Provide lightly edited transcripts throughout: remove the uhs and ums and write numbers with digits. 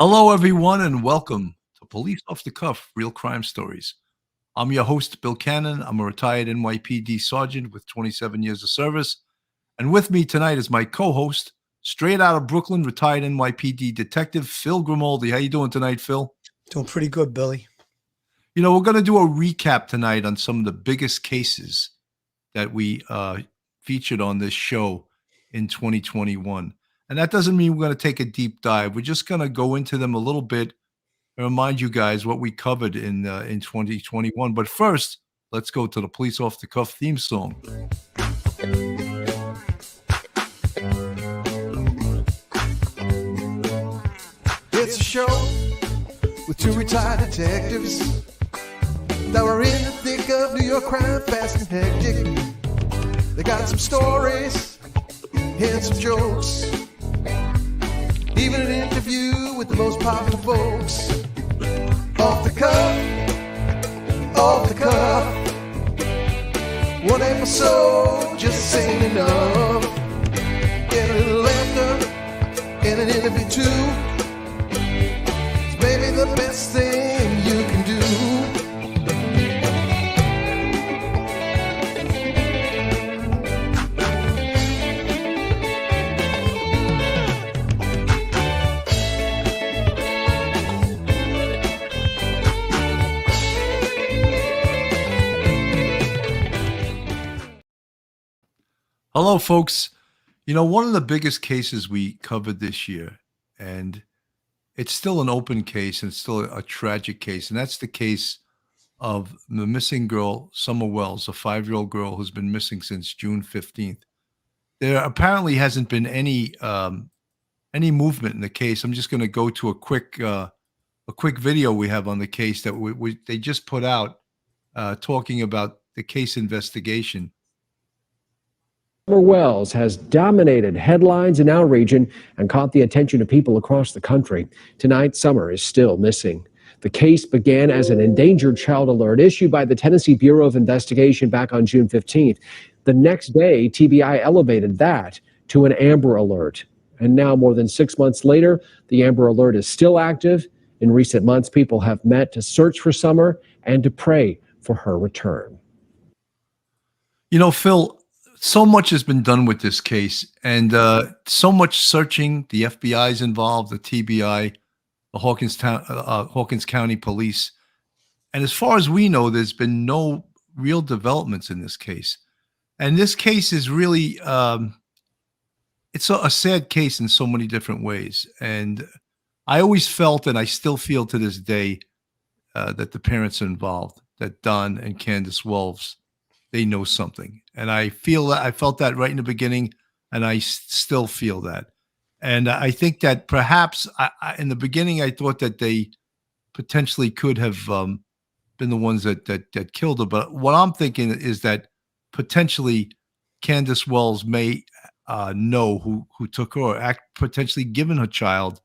Hello, everyone, and welcome to Police Off the Cuff Real Crime Stories. I'm your host, Bill Cannon. I'm a retired NYPD sergeant with 27 years of service. And with me tonight is my co host, straight out of Brooklyn, retired NYPD detective Phil Grimaldi. How you doing tonight, Phil? Doing pretty good, Billy. We're going to do a recap tonight on some of the biggest cases that we featured on this show in 2021. And that doesn't mean we're going to take a deep dive. We're just going to go into them a little bit and remind you guys what we covered in 2021. But first, let's go to the Police Off the Cuff theme song. It's a show with two retired detectives that were in the thick of New York crime, fast and hectic. They got some stories and some jokes, even an interview with the most popular folks. Off the cuff, one episode just ain't enough. Get a little laughter and an interview too. It's maybe the best thing you can do. Hello, folks. One of the biggest cases we covered this year, and it's still an open case and it's still a tragic case, and that's the case of the missing girl, Summer Wells, a 5-year-old girl who's been missing since June 15th. There apparently hasn't been any movement in the case. I'm just going to go to a quick video we have on the case that they just put out talking about the case investigation. Summer Wells has dominated headlines in our region and caught the attention of people across the country. Tonight, Summer is still missing. The case began as an endangered child alert issued by the Tennessee Bureau of Investigation back on June 15th. The next day, TBI elevated that to an Amber Alert. And now, more than 6 months later, the Amber Alert is still active. In recent months, people have met to search for Summer and to pray for her return. Phil, so much has been done with this case, and so much searching. The FBI's involved, the TBI, the Hawkins County Police. And as far as we know, there's been no real developments in this case. And this case is really, it's a sad case in so many different ways. And I always felt, and I still feel to this day, that the parents are involved, that Don and Candace Wells, they know something. And I felt that right in the beginning, and I still feel that. And I think that perhaps in the beginning, I thought that they potentially could have been the ones that killed her. But what I'm thinking is that potentially Candace Wells may know who took her, or potentially given her child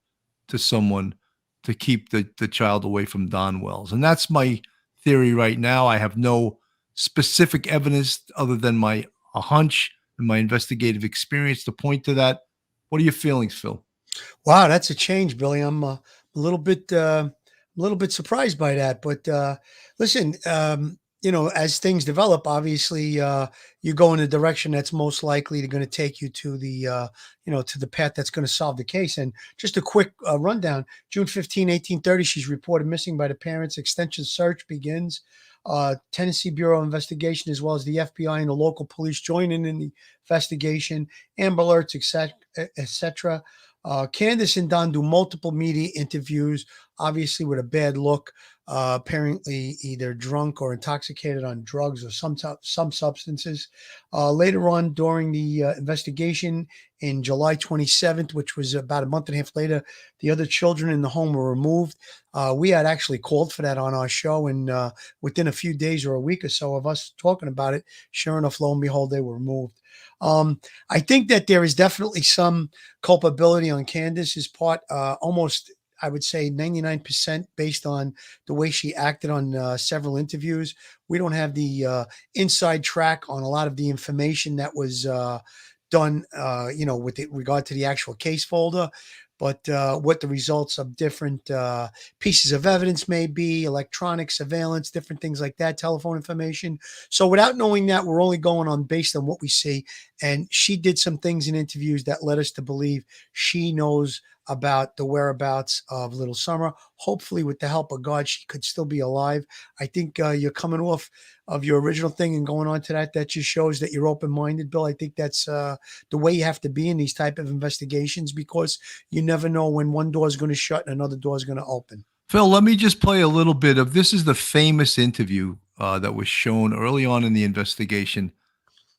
to someone to keep the child away from Don Wells. And that's my theory right now. I have no specific evidence other than a hunch and my investigative experience to point to that. What are your feelings, Phil? Wow, that's a change, Billy. I'm a little bit surprised by that. But listen, as things develop, obviously, you go in a direction that's most likely going to take you to the path that's going to solve the case. And just a quick rundown: June 15, 1830, she's reported missing by the parents. Extensive search begins. Tennessee Bureau of Investigation, as well as the FBI and the local police, join in the investigation. Amber Alerts, etc. Candace and Don do multiple media interviews, obviously with a bad look, apparently either drunk or intoxicated on drugs or some substances. Later on during the investigation, in July 27th, which was about a month and a half later, the other children in the home were removed. We had actually called for that on our show, and within a few days or a week or so of us talking about it, sure enough, lo and behold, they were removed. I think that there is definitely some culpability on Candace's part, almost, I would say 99%, based on the way she acted on several interviews. We don't have the inside track on a lot of the information that was done, with regard to the actual case folder. but what the results of different pieces of evidence may be, electronic surveillance, different things like that, telephone information. So without knowing that, we're only going on based on what we see. And she did some things in interviews that led us to believe she knows about the whereabouts of Little Summer. Hopefully, with the help of God, she could still be alive. I think you're coming off of your original thing and going on to that. That just shows that you're open-minded, Bill. I think that's the way you have to be in these type of investigations, because you never know when one door is going to shut and another door is going to open. Phil, let me just play a little bit of this. Is the famous interview that was shown early on in the investigation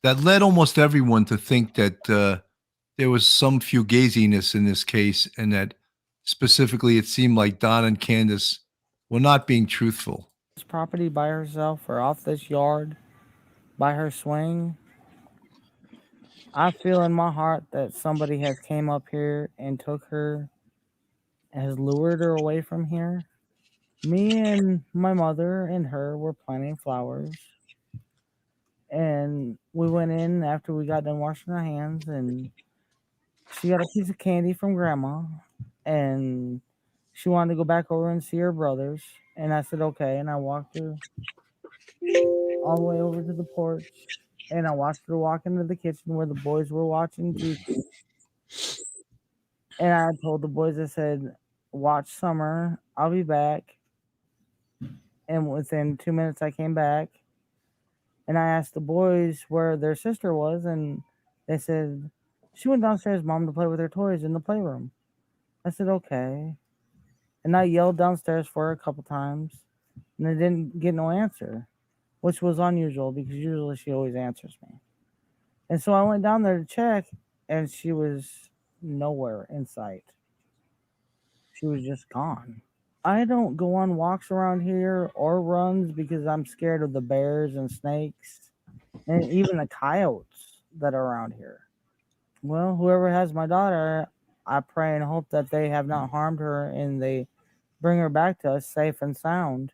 that led almost everyone to think that there was some fugaziness in this case, and that specifically it seemed like Don and Candace were not being truthful. This property by herself or off this yard by her swing. I feel in my heart that somebody has came up here and took her, has lured her away from here. Me and my mother and her were planting flowers, and we went in after we got done washing our hands, and she got a piece of candy from grandma, and she wanted to go back over and see her brothers, and I said okay, and I walked her all the way over to the porch, and I watched her walk into the kitchen where the boys were watching TV. And I told the boys, I said, watch Summer, I'll be back. And within 2 minutes I came back, and I asked the boys where their sister was, and they said she went downstairs, Mom, to play with her toys in the playroom. I said okay, and I yelled downstairs for her a couple times, and I didn't get no answer, which was unusual because usually she always answers me. And so I went down there to check, and she was nowhere in sight. She was just gone. I don't go on walks around here or runs because I'm scared of the bears and snakes and even the coyotes that are around here. Well, whoever has my daughter, I pray and hope that they have not harmed her and they bring her back to us safe and sound.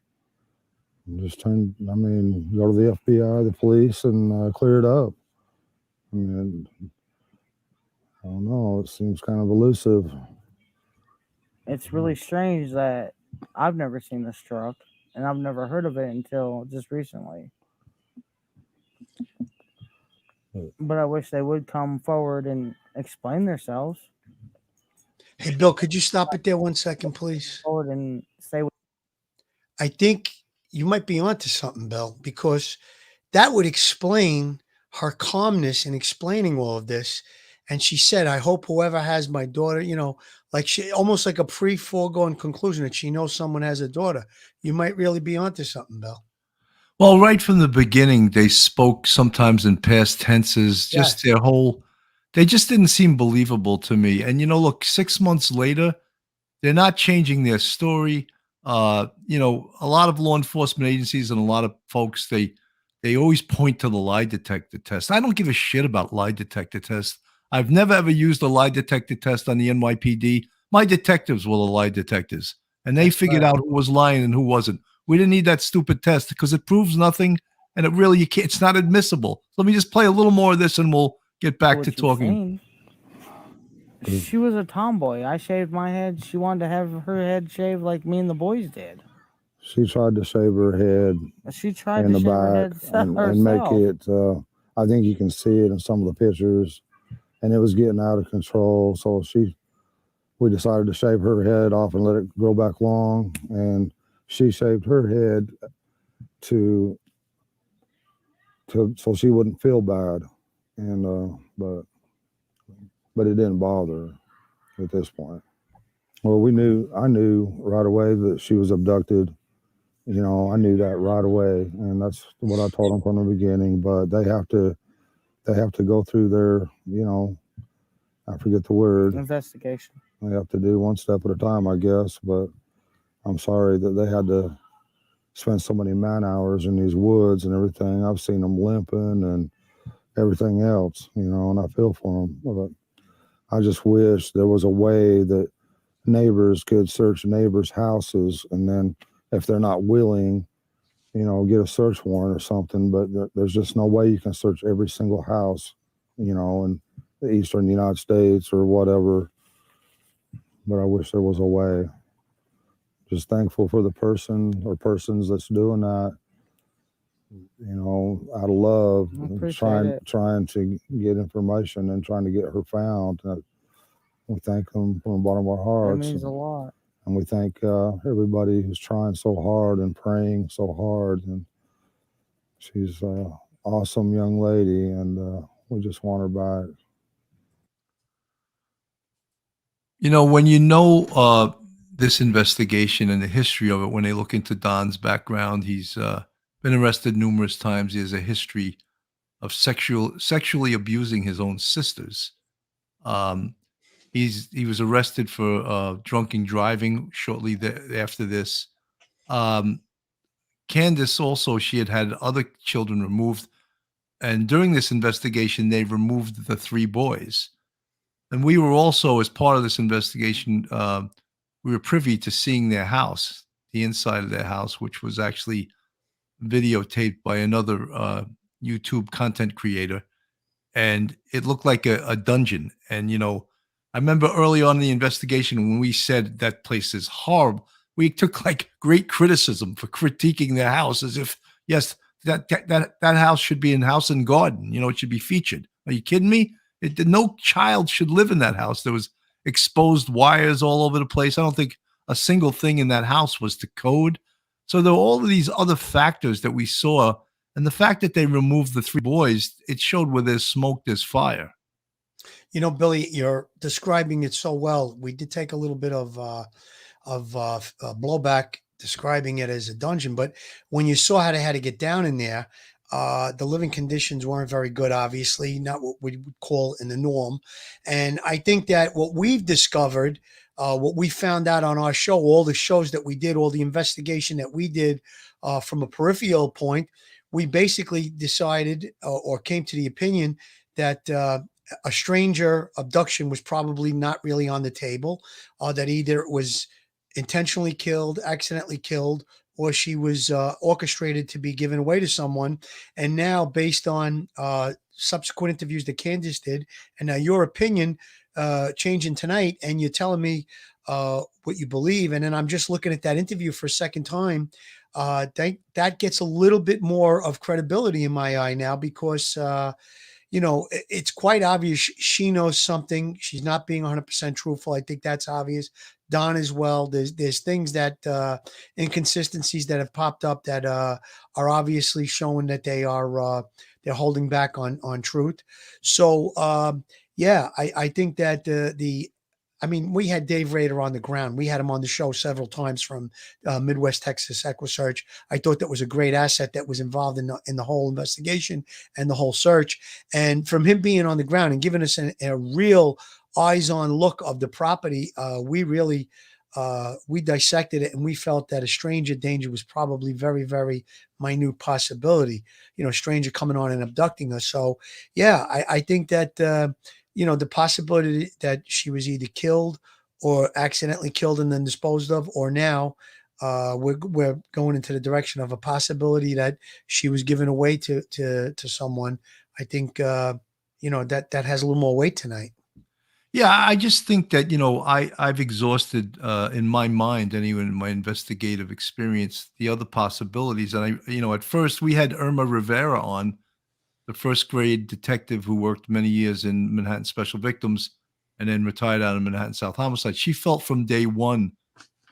Just go to the FBI, the police, and clear it up. I mean, I don't know. It seems kind of elusive. It's really strange that I've never seen this truck, and I've never heard of it until just recently. But I wish they would come forward and explain themselves. Hey, Bill, could you stop it there 1 second, please? Forward and say, I think you might be onto something, Bill, because that would explain her calmness in explaining all of this. And she said, I hope whoever has my daughter, like she almost like a pre-foregone conclusion that she knows someone has a daughter. You might really be onto something, Bill. Well, right from the beginning, they spoke sometimes in past tenses. Just Yes. they just didn't seem believable to me. And, look, 6 months later, they're not changing their story. A lot of law enforcement agencies and a lot of folks, they always point to the lie detector test. I don't give a shit about lie detector tests. I've never ever used a lie detector test on the NYPD. My detectives were the lie detectors, and they figured out who was lying and who wasn't. We didn't need that stupid test because it proves nothing, and it's not admissible. Let me just play a little more of this, and we'll get back to talking. She was a tomboy. I shaved my head. She wanted to have her head shaved like me and the boys did. She tried to shave her head She tried in to the shave her back head and make herself. it. I think you can see it in some of the pictures, and it was getting out of control. So we decided to shave her head off and let it grow back long, and she shaved her head so she wouldn't feel bad, and but it didn't bother her at this point. Well, I knew right away that she was abducted. I knew that right away, and that's what I told them from the beginning. But they have to go through their, I forget the word. Investigation. They have to do one step at a time, I guess. But I'm sorry that they had to spend so many man hours in these woods and everything. I've seen them limping and everything else, and I feel for them. But I just wish there was a way that neighbors could search neighbors' houses, and then if they're not willing, get a search warrant or something. But there's just no way you can search every single house, in the eastern United States or whatever. but I wish there was a way. Just thankful for the person or persons that's doing that, out of love, I and appreciate it. trying to get information and trying to get her found. We thank them from the bottom of our That hearts, means a lot. and we thank everybody who's trying so hard and praying so hard. And she's an awesome young lady, and we just want her back. When this investigation and the history of it, when they look into Don's background, he's been arrested numerous times. He has a history of sexually abusing his own sisters. He was arrested for drunken driving shortly after this. Candace also, she had other children removed, and during this investigation, they removed the 3 boys. And we were also, as part of this investigation, we were privy to seeing their house, the inside of their house, which was actually videotaped by another YouTube content creator. And it looked like a dungeon. And, I remember early on in the investigation when we said that place is horrible, we took like great criticism for critiquing their house as if, yes, that house should be in House and Garden. It should be featured. Are you kidding me? No child should live in that house. There was exposed wires all over the place. I don't think a single thing in that house was to code. So there were all of these other factors that we saw. And the fact that they removed the 3 boys, it showed where there's smoke, there's fire. Billy, you're describing it so well. We did take a little bit of blowback describing it as a dungeon, but when you saw how they had to get down in there, the living conditions weren't very good, obviously, not what we would call in the norm. And I think that what we've discovered, what we found out on our show, all the shows that we did, all the investigation that we did from a peripheral point, we basically decided or came to the opinion that a stranger abduction was probably not really on the table, that either it was intentionally killed, accidentally killed, or she was orchestrated to be given away to someone. And now, based on subsequent interviews that Candace did, and now your opinion changing tonight, and you're telling me what you believe, and then I'm just looking at that interview for a second time, that gets a little bit more of credibility in my eye now, because it's quite obvious she knows something. She's not being 100% truthful. I think that's obvious. Don as well. There's things that inconsistencies that have popped up that are obviously showing that they're holding back on truth. So I think that we had Dave Rader on the ground. We had him on the show several times from Midwest Texas EquiSearch. I thought that was a great asset that was involved in the whole investigation and the whole search. And from him being on the ground and giving us a real eyes-on look of the property, we really we dissected it, and we felt that a stranger danger was probably very, very minute possibility. A stranger coming on and abducting us. So I think that the possibility that she was either killed or accidentally killed and then disposed of, or now we're going into the direction of a possibility that she was given away to someone. I think that has a little more weight tonight. Yeah, I just think that, I've exhausted in my mind, anyway, in my investigative experience, the other possibilities. And at first we had Irma Rivera on, the first grade detective who worked many years in Manhattan Special Victims and then retired out of Manhattan South Homicide. She felt from day one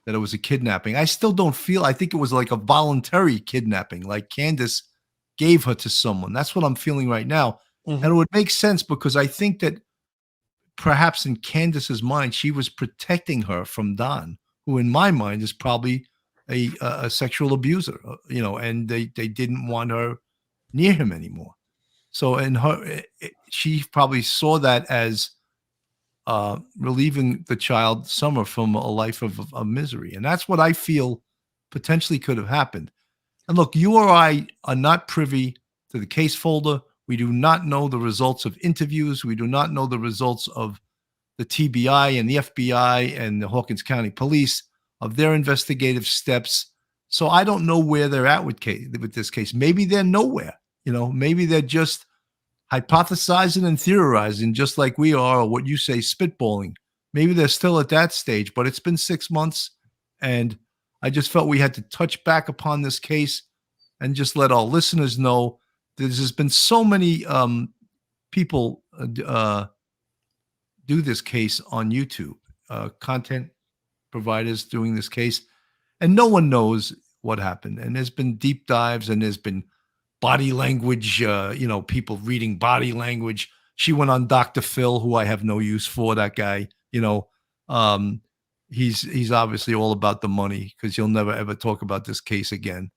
that it was a kidnapping. I still don't feel, I think it was like a voluntary kidnapping, like Candace gave her to someone. That's what I'm feeling right now. Mm-hmm. And it would make sense because I think that perhaps in Candace's mind, she was protecting her from Don, who in my mind is probably a sexual abuser, and they didn't want her near him anymore. So she probably saw that as relieving the child Summer from a life of misery. And that's what I feel potentially could have happened. And look, you or I are not privy to the case folder. We do not know the results of interviews. We do not know the results of the TBI and the FBI and the Hawkins County Police, of their investigative steps. So I don't know where they're at with this case. Maybe they're nowhere. Maybe they're just hypothesizing and theorizing just like we are, or what you say, spitballing. maybe they're still at that stage, but it's been 6 months, and I just felt we had to touch back upon this case and just let our listeners know there's been so many people do this case on YouTube, content providers doing this case, and no one knows what happened. And there's been deep dives, and there's been body language, people reading body language. She went on Dr. Phil, who I have no use for, that guy. He's obviously all about the money, because he'll never ever talk about this case again.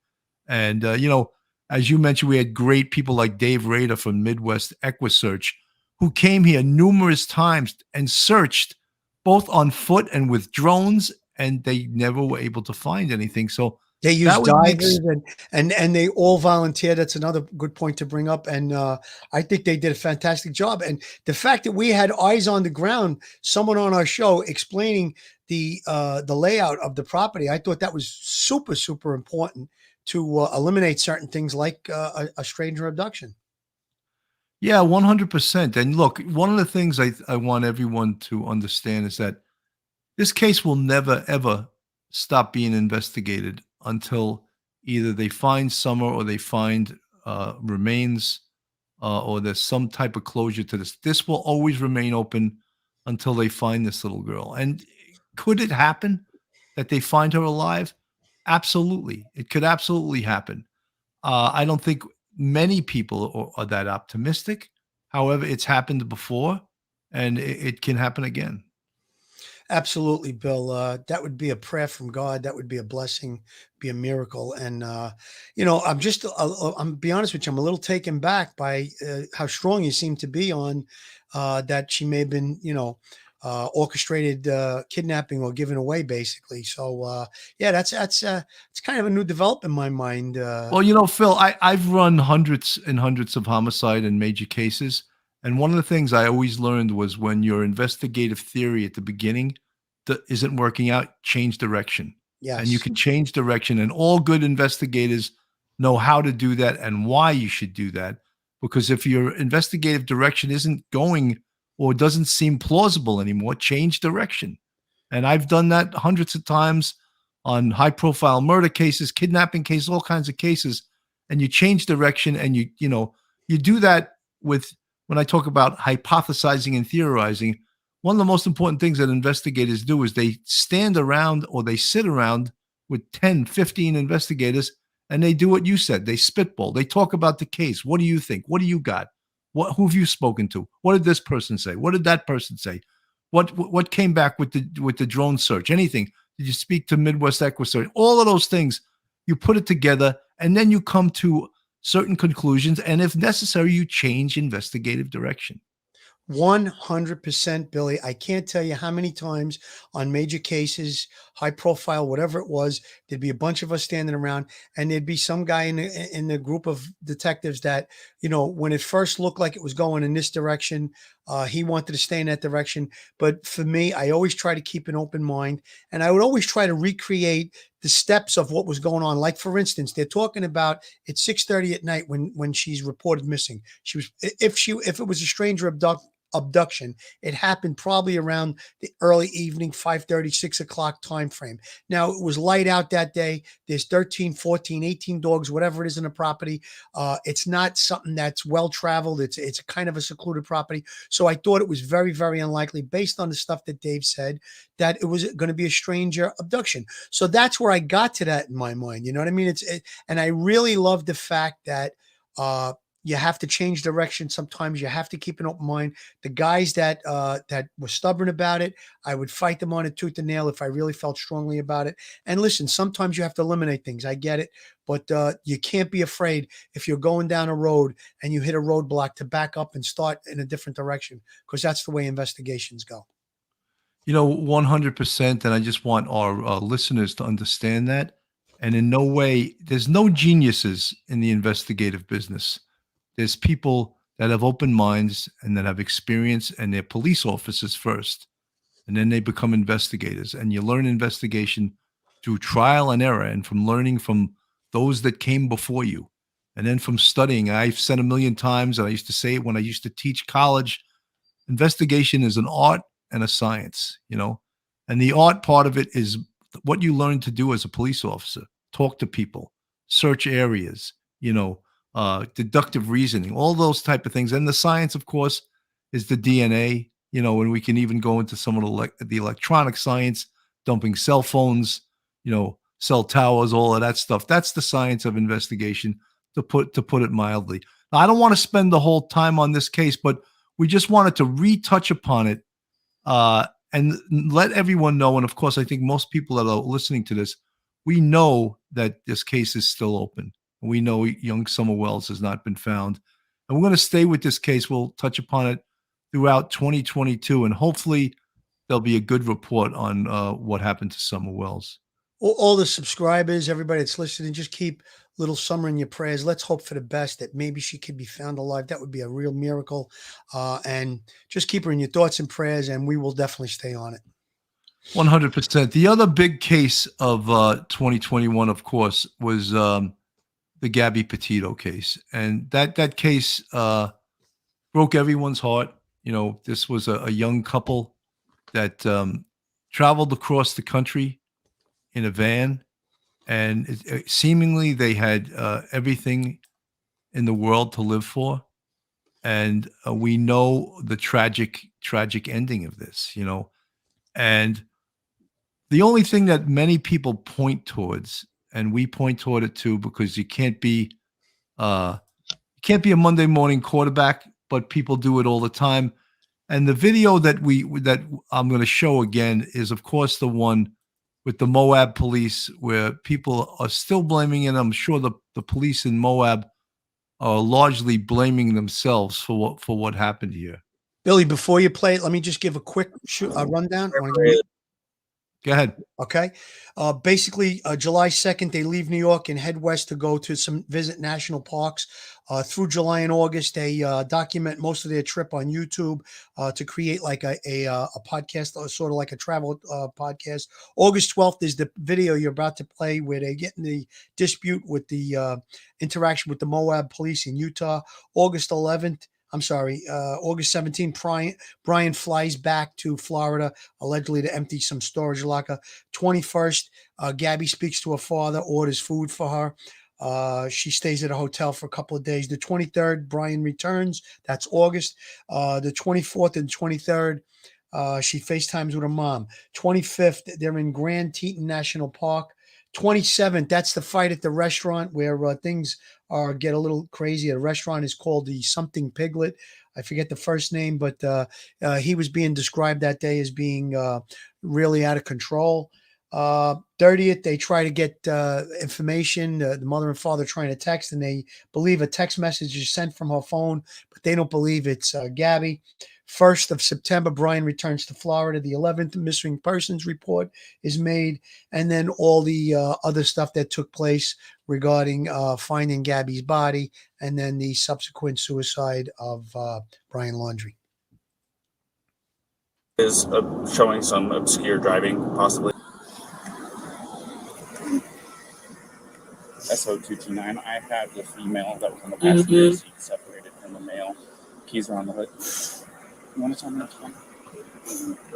And as you mentioned, we had great people like Dave Rader from Midwest Equisearch, who came here numerous times and searched both on foot and with drones, and they never were able to find anything. So they use that would make divers and they all volunteer. That's another good point to bring up. And I think they did a fantastic job. And the fact that we had eyes on the ground, someone on our show explaining the layout of the property, I thought that was super, super important to eliminate certain things like a stranger abduction. Yeah, 100%. And look, one of the things I want everyone to understand is that this case will never, ever stop being investigated until either they find Summer, or they find remains, or there's some type of closure to this. This will always remain open until they find this little girl. And could it happen that they find her alive? Absolutely. It could absolutely happen. I don't think many people are that optimistic. However, it's happened before, and it can happen again. Absolutely, Bill. That would be a prayer from God. That would be a blessing, be a miracle. And, I'm be honest with you, I'm a little taken back by how strong you seem to be on that she may have been, orchestrated kidnapping or given away, basically. So, that's it's kind of a new development in my mind. Well, Phil, I've run hundreds and hundreds of homicide and major cases. And one of the things I always learned was, when your investigative theory at the beginning isn't working out, change direction. Yes. And you can change direction. And all good investigators know how to do that and why you should do that. Because if your investigative direction isn't going, or doesn't seem plausible anymore, change direction. And I've done that hundreds of times on high profile murder cases, kidnapping cases, all kinds of cases. And you change direction, and you do that with, when I talk about hypothesizing and theorizing, one of the most important things that investigators do is they stand around, or they sit around with 10, 15 investigators, and they do what you said. They spitball. They talk about the case. What do you think? What do you got? Who have you spoken to? What did this person say? What did that person say? What came back with the drone search? Anything? Did you speak to Midwest Equisearch? All of those things, you put it together, and then you come to certain conclusions, and if necessary, you change investigative direction. 100%, Billy. I can't tell you how many times on major cases, high profile, whatever it was, there'd be a bunch of us standing around, and there'd be some guy in the group of detectives that, when it first looked like it was going in this direction, he wanted to stay in that direction. But for me, I always try to keep an open mind, and I would always try to recreate the steps of what was going on. Like, for instance, they're talking about it's 6:30 at night when she's reported missing. If it was a stranger abduction, it happened probably around the early evening, 5:30, 6 o'clock time frame. Now, it was light out that day. There's 13, 14, 18 dogs, whatever it is in the property. It's not something that's well traveled. It's a kind of a secluded property. So I thought it was very, very unlikely, based on the stuff that Dave said, that it was going to be a stranger abduction. So that's where I got to that in my mind. You know what I mean? And I really love the fact that you have to change direction. Sometimes you have to keep an open mind. The guys that were stubborn about it, I would fight them on it tooth and nail if I really felt strongly about it. And listen, sometimes you have to eliminate things. I get it. But you can't be afraid, if you're going down a road and you hit a roadblock, to back up and start in a different direction, because that's the way investigations go. 100%. And I just want our listeners to understand that. And in no way, there's no geniuses in the investigative business. There's people that have open minds and that have experience, and they're police officers first, and then they become investigators. And you learn investigation through trial and error, and from learning from those that came before you, and then from studying. I've said a million times, and I used to say it when I used to teach college, investigation is an art and a science, and the art part of it is what you learn to do as a police officer: talk to people, search areas, deductive reasoning, all those type of things. And the science, of course, is the DNA, and we can even go into some of the electronic science, dumping cell phones, cell towers, all of that stuff. That's the science of investigation, to put it mildly. Now, I don't want to spend the whole time on this case, but we just wanted to retouch upon it and let everyone know. And of course, I think most people that are listening to this, we know that this case is still open. We know young Summer Wells has not been found. And we're going to stay with this case. We'll touch upon it throughout 2022, and hopefully there'll be a good report on what happened to Summer Wells. All the subscribers, everybody that's listening, just keep little Summer in your prayers. Let's hope for the best, that maybe she could be found alive. That would be a real miracle. And just keep her in your thoughts and prayers, and we will definitely stay on it. 100%. The other big case of 2021, of course, was the Gabby Petito case. And that case broke everyone's heart. This was a young couple that traveled across the country in a van, and seemingly they had everything in the world to live for. And we know the tragic ending of this, and the only thing that many people point towards, and we point toward it too, because you can't be a Monday morning quarterback, but people do it all the time. And the video that I'm going to show again is, of course, the one with the Moab police, where people are still blaming it. I'm sure the police in Moab are largely blaming themselves for what happened here. Billy, before you play it, let me just give a quick rundown. Go ahead. Okay. Basically, July 2nd, they leave New York and head west to go to visit national parks. Through July and August, they document most of their trip on YouTube to create like a podcast, sort of like a travel podcast. August 12th is the video you're about to play, where they get in the dispute with the interaction with the Moab police in Utah. August 17th, Brian flies back to Florida, allegedly to empty some storage locker. 21st, Gabby speaks to her father, orders food for her. She stays at a hotel for a couple of days. The 23rd, Brian returns. That's August. The 24th and 23rd, she FaceTimes with her mom. 25th, they're in Grand Teton National Park. 27th, that's the fight at the restaurant where things get a little crazy. The restaurant is called the Something Piglet. I forget the first name, but he was being described that day as being really out of control. 30th, they try to get information. The mother and father trying to text, and they believe a text message is sent from her phone, but they don't believe it's Gabby. 1st of September, Brian returns to Florida. The 11th, missing persons report is made. And then all the other stuff that took place regarding finding Gabby's body, and then the subsequent suicide of Brian Laundrie. Is showing some obscure driving, possibly. SO229, I have the female that was in the passenger seat separated from the male. Keys are on the hood. You want to tell me what's going on?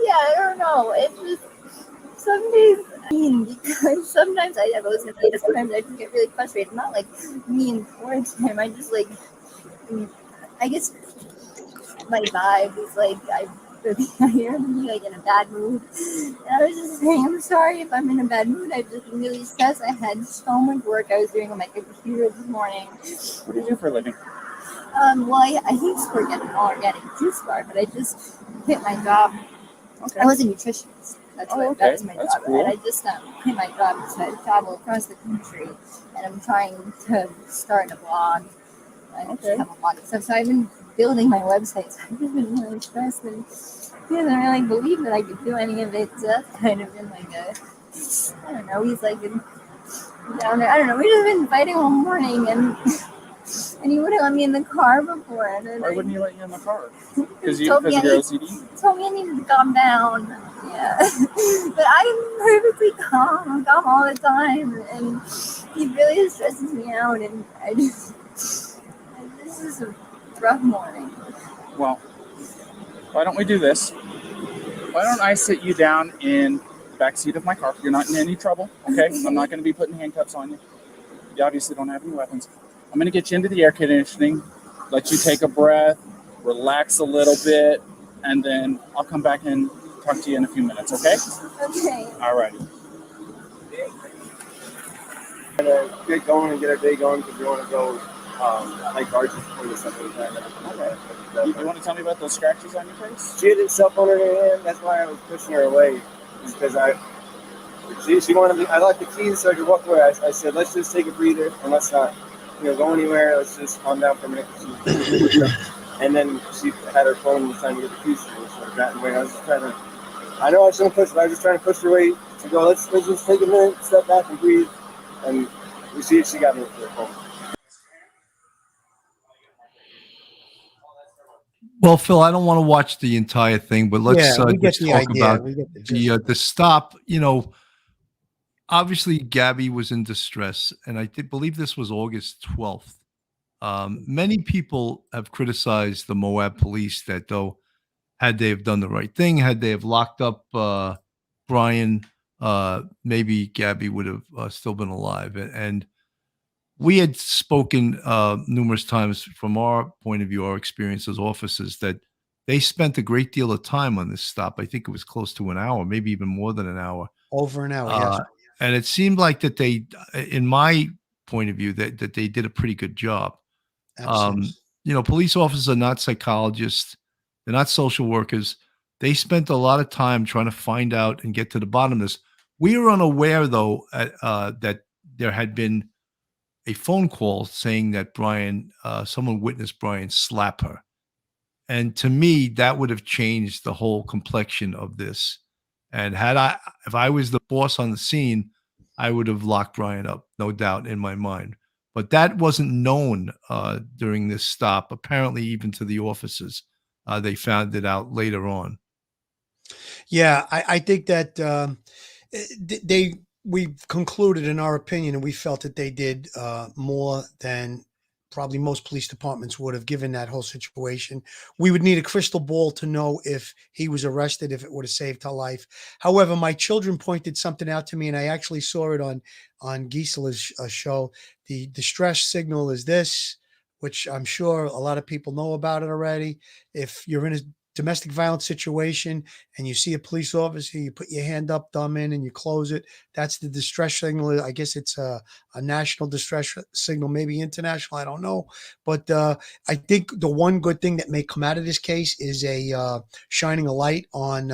Yeah, I don't know. It's just some days, because sometimes I have OCD, sometimes I can get really frustrated. Not like mean towards him. I just I guess my vibe is I hear him like in a bad mood. And I was just saying, I'm sorry if I'm in a bad mood. I've just been really stressed. I had so much work I was doing on my computer this morning. What do you do for a living? Well, I used to work at an organic juice bar, but I just quit my job. Okay. I was a nutritionist. That's my job. Cool. And I just quit my job to travel across the country, and I'm trying to start a blog. I have a blog and stuff. So I've been building my website. So I've just been really stressed, and he doesn't really believe that I could do any of it. So that's kind of been I don't know. He's down there. I don't know. We've just been fighting all morning, and he wouldn't let me in the car before. And then why wouldn't he let you in the car? Because of your OCD? He told me I needed to calm down. Yeah. But I'm perfectly calm. I'm calm all the time. And he really stresses me out. And this is a rough morning. Well, why don't we do this? Why don't I sit you down in the back seat of my car? You're not in any trouble, okay? I'm not going to be putting handcuffs on you. You obviously don't have any weapons. I'm going to get you into the air conditioning, let you take a breath, relax a little bit, and then I'll come back and talk to you in a few minutes, okay? Okay. All right. Get going and get our day going because we want to go hike arches before the sun goes down. Okay. You want to tell me about those scratches on your face? She had a cell phone in her hand. That's why I was pushing her away, because she wanted me. I left the keys so I could walk away. I said, let's just take a breather and let's not, go anywhere. Let's just calm down for a minute. And then she had her phone and was trying to get the keys. So I got away. I was just trying to. I know I shouldn't push, but I was just trying to push her away to go. Let's just take a minute, step back, and breathe. And she got me with her phone. Well, Phil, I don't want to watch the entire thing, but let's we get just the talk idea. about We get the gist. the stop. Obviously, Gabby was in distress, and I believe this was August 12th. Many people have criticized the Moab police that, though, had they have done the right thing, had they have locked up Brian, maybe Gabby would have still been alive. And we had spoken numerous times from our point of view, our experience as officers, that they spent a great deal of time on this stop. I think it was close to an hour, maybe even more than an hour. Over an hour, yes. And it seemed like that they, in my point of view, that they did a pretty good job. Absolutely. Police officers are not psychologists. They're not social workers. They spent a lot of time trying to find out and get to the bottom of this. We were unaware, though, that there had been a phone call saying that someone witnessed Brian slap her. And to me, that would have changed the whole complexion of this. And if I was the boss on the scene, I would have locked Brian up, no doubt in my mind. But that wasn't known during this stop, apparently even to the officers. They found it out later on. Yeah, I think that we've concluded, in our opinion, and we felt that they did more than probably most police departments would have, given that whole situation. We would need a crystal ball to know if he was arrested, if it would have saved her life. However, my children pointed something out to me, and I actually saw it on Gisela's show. The distress signal is this, which I'm sure a lot of people know about it already. If you're in a domestic violence situation and you see a police officer, you put your hand up, thumb in, and you close it. That's the distress signal. I guess it's a national distress signal, maybe international. I don't know. But I think the one good thing that may come out of this case is shining a light on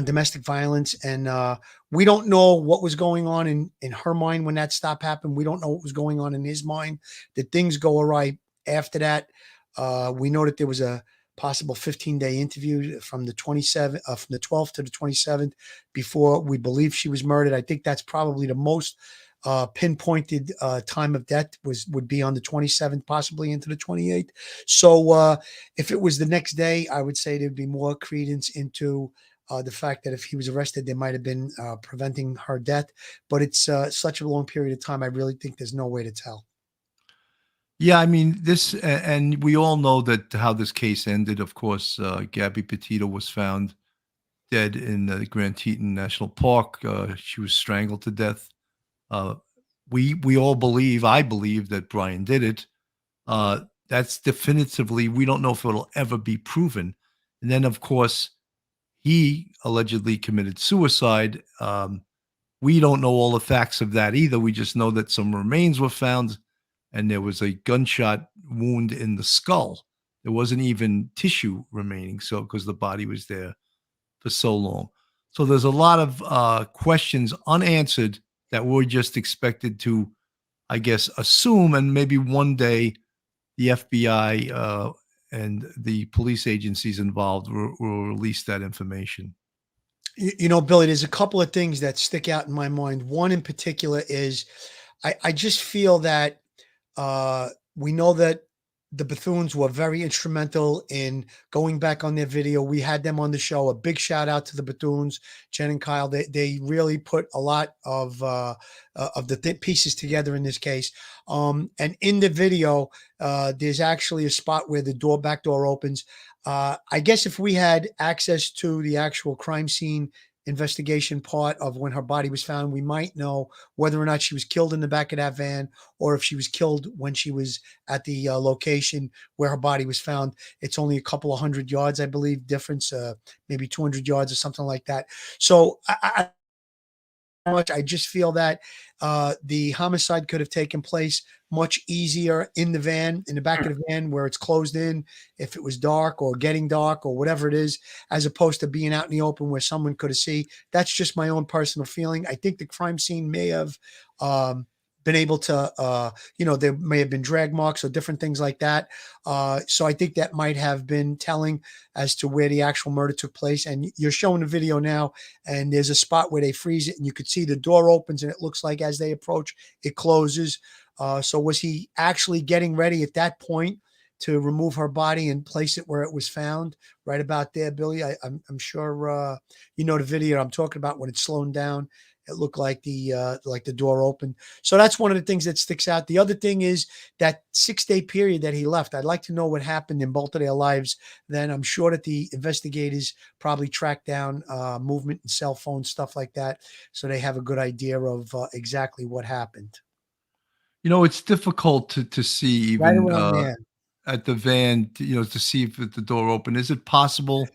domestic violence. And we don't know what was going on in her mind when that stop happened. We don't know what was going on in his mind. Did things go awry after that? We know that there was a possible 15-day interview from the 12th to the 27th before we believe she was murdered. I think that's probably the most pinpointed time of death would be on the 27th, possibly into the 28th. So if it was the next day, I would say there'd be more credence into the fact that if he was arrested, there might have been preventing her death. But it's such a long period of time. I really think there's no way to tell. Yeah, I mean, and we all know that how this case ended. Of course, Gabby Petito was found dead in the Grand Teton National Park. She was strangled to death. We all believe, I believe, that Brian did it. That's definitively, we don't know if it'll ever be proven. And then, of course, he allegedly committed suicide. We don't know all the facts of that either. We just know that some remains were found, and there was a gunshot wound in the skull. There wasn't even tissue remaining, because the body was there for so long. So there's a lot of questions unanswered that we're just expected to, I guess, assume, and maybe one day the FBI and the police agencies involved will release that information. You know, Billy, there's a couple of things that stick out in my mind. One in particular is I just feel that we know that the Bethunes were very instrumental in going back on their video. We had them on the show. A big shout out to the Bethunes, Jen and Kyle. They really put a lot of the pieces together in this case. And in the video, there's actually a spot where the back door opens. I guess if we had access to the actual crime scene investigation part of when her body was found, we might know whether or not she was killed in the back of that van or if she was killed when she was at the location where her body was found. It's only a couple of 100 yards, I believe, difference, maybe 200 yards or something like that. So I just feel that the homicide could have taken place much easier in the van, in the back of the van where it's closed in, if it was dark or getting dark or whatever it is, as opposed to being out in the open where someone could have seen. That's just my own personal feeling. I think the crime scene may have been able to, there may have been drag marks or different things like that. So I think that might have been telling as to where the actual murder took place. And you're showing the video now, and there's a spot where they freeze it, and you could see the door opens, and it looks like as they approach, it closes. So was he actually getting ready at that point to remove her body and place it where it was found? Right about there, Billy. I'm sure you know the video I'm talking about when it's slowing down. It looked like the door opened. So that's one of the things that sticks out. The other thing is that 6-day period that he left. I'd like to know what happened in both of their lives. Then I'm sure that the investigators probably tracked down movement and cell phone stuff like that, so they have a good idea of exactly what happened. It's difficult to see Right even around there. at the van, to see if the door open. Is it possible,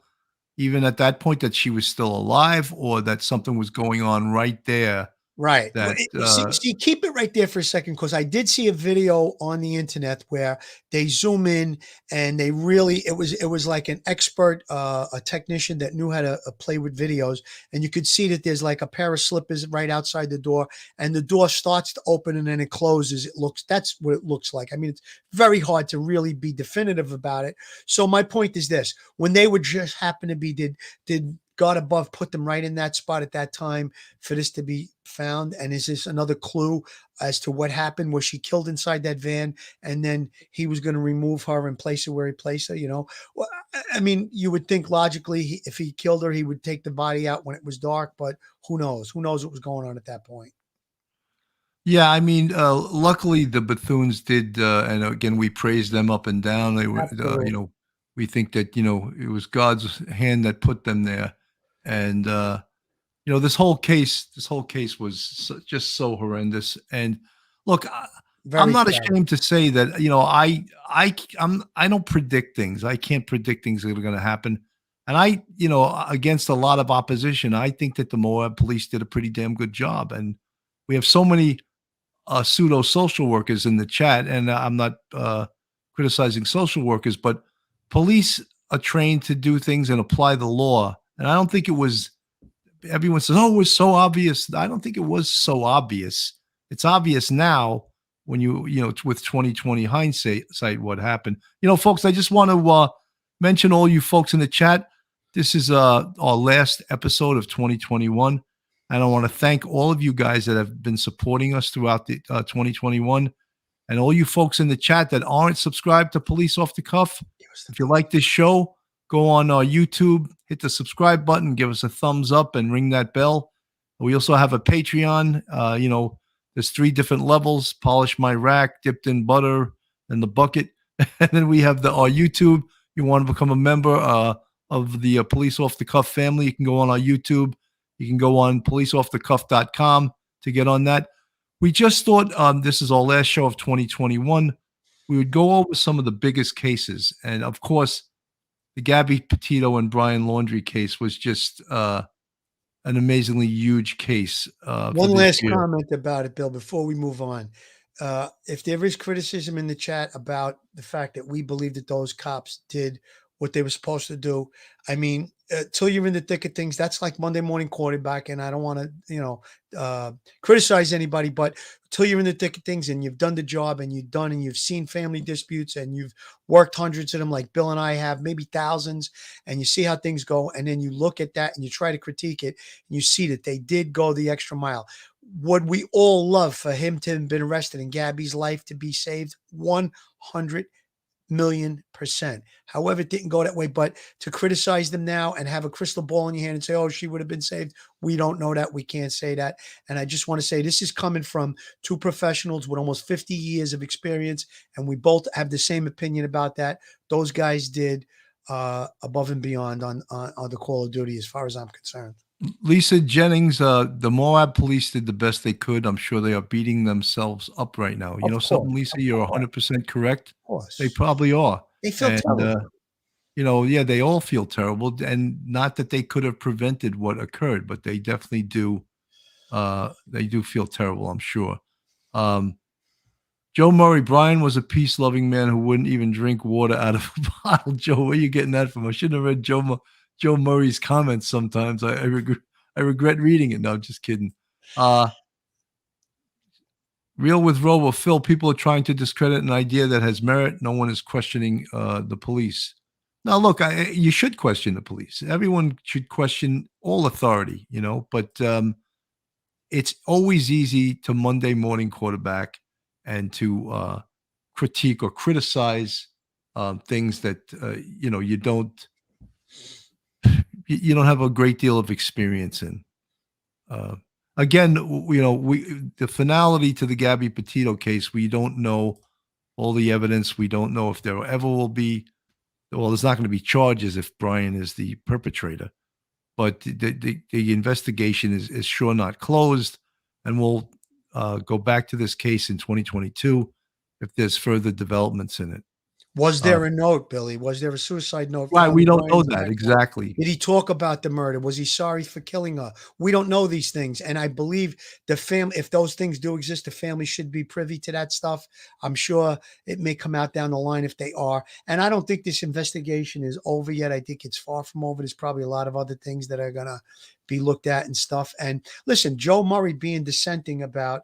even at that point, that she was still alive, or that something was going on right there Right. Well, that, see, keep it right there for a second, because I did see a video on the internet where they zoom in and they really, it was like an expert, a technician that knew how to play with videos. And you could see that there's like a pair of slippers right outside the door, and the door starts to open and then it closes. That's what it looks like. I mean, it's very hard to really be definitive about it. So my point is this: when they would just happen to be, did God above put them right in that spot at that time for this to be found? And is this another clue as to what happened? Was she killed inside that van, and then he was going to remove her and place her where he placed her? Well, I mean, you would think logically, if he killed her, he would take the body out when it was dark, but who knows? Who knows what was going on at that point? yeah, I mean, luckily the Bethunes did, and again, we praise them up and down. They were, Absolutely. we think that, it was God's hand that put them there. And, this whole case was just so horrendous. And look, I'm Very not sad. ashamed to say that, I don't predict things. I can't predict things that are going to happen. And against a lot of opposition, I think that the Moab police did a pretty damn good job. And we have so many pseudo social workers in the chat, and I'm not criticizing social workers, but police are trained to do things and apply the law. And I don't think it was. Everyone says, "Oh, it was so obvious." I don't think it was so obvious. It's obvious now when with 2020 hindsight, what happened. Folks, I just want to mention all you folks in the chat. This is our last episode of 2021. And I want to thank all of you guys that have been supporting us throughout the 2021, and all you folks in the chat that aren't subscribed to Police Off the Cuff. If you like this show, go on YouTube, hit the subscribe button, give us a thumbs up, and ring that bell. We also have a Patreon. There's 3 different levels: Polish My Rack, Dipped in Butter, and the Bucket. And then we have our YouTube. You want to become a member of the Police Off the Cuff family, you can go on our YouTube. You can go on policeoffthecuff.com to get on that. We just thought this is our last show of 2021. We would go over some of the biggest cases. And, of course, the Gabby Petito and Brian Laundrie case was just an amazingly huge case. One last comment about it, Bill, before we move on. If there is criticism in the chat about the fact that we believe that those cops did what they were supposed to do, I mean, till you're in the thick of things, that's like Monday morning quarterback. And I don't want to, criticize anybody, but till you're in the thick of things and you've done the job and you've seen family disputes and you've worked hundreds of them, like Bill and I have, maybe thousands, and you see how things go. And then you look at that and you try to critique it, and you see that they did go the extra mile. Would we all love for him to have been arrested and Gabby's life to be saved? 100 1,000,000%. However, it didn't go that way. But to criticize them now and have a crystal ball in your hand and say, oh, she would have been saved, we don't know that. We can't say that. And I just want to say this is coming from two professionals with almost 50 years of experience, and we both have the same opinion about that. Those guys did above and beyond on the call of duty, as far as I'm concerned. Lisa Jennings, the Moab police did the best they could. I'm sure they are beating themselves up right now. You know something, Lisa? You're 100% correct. Of course. They probably are. They feel terrible. You know, yeah, they all feel terrible, and not that they could have prevented what occurred, but they definitely do. They do feel terrible, I'm sure. Joe Murray, Brian was a peace-loving man who wouldn't even drink water out of a bottle. Joe, where are you getting that from? I shouldn't have read Joe Murray's comments sometimes. I regret reading it. No, I'm just kidding. Real with Robo, Phil, people are trying to discredit an idea that has merit. No one is questioning the police. Now, look, you should question the police. Everyone should question all authority, you know, but it's always easy to Monday morning quarterback and to critique or criticize things that, you know, you don't have a great deal of experience in. Again, you know, the finality to the Gabby Petito case, we don't know all the evidence. We don't know if there ever will be. Well, there's not going to be charges if Brian is the perpetrator, but the investigation is sure not closed, and we'll go back to this case in 2022 if there's further developments in it. Was there a note, Billy? Was there a suicide note? Right, we don't know that exactly. Did he talk about the murder? Was he sorry for killing her? We don't know these things, and I believe the family, if those things do exist, the family should be privy to that stuff. I'm sure it may come out down the line if they are, and I don't think this investigation is over yet. I think it's far from over. There's probably a lot of other things that are gonna be looked at and stuff. And listen, Joe Murray being dissenting about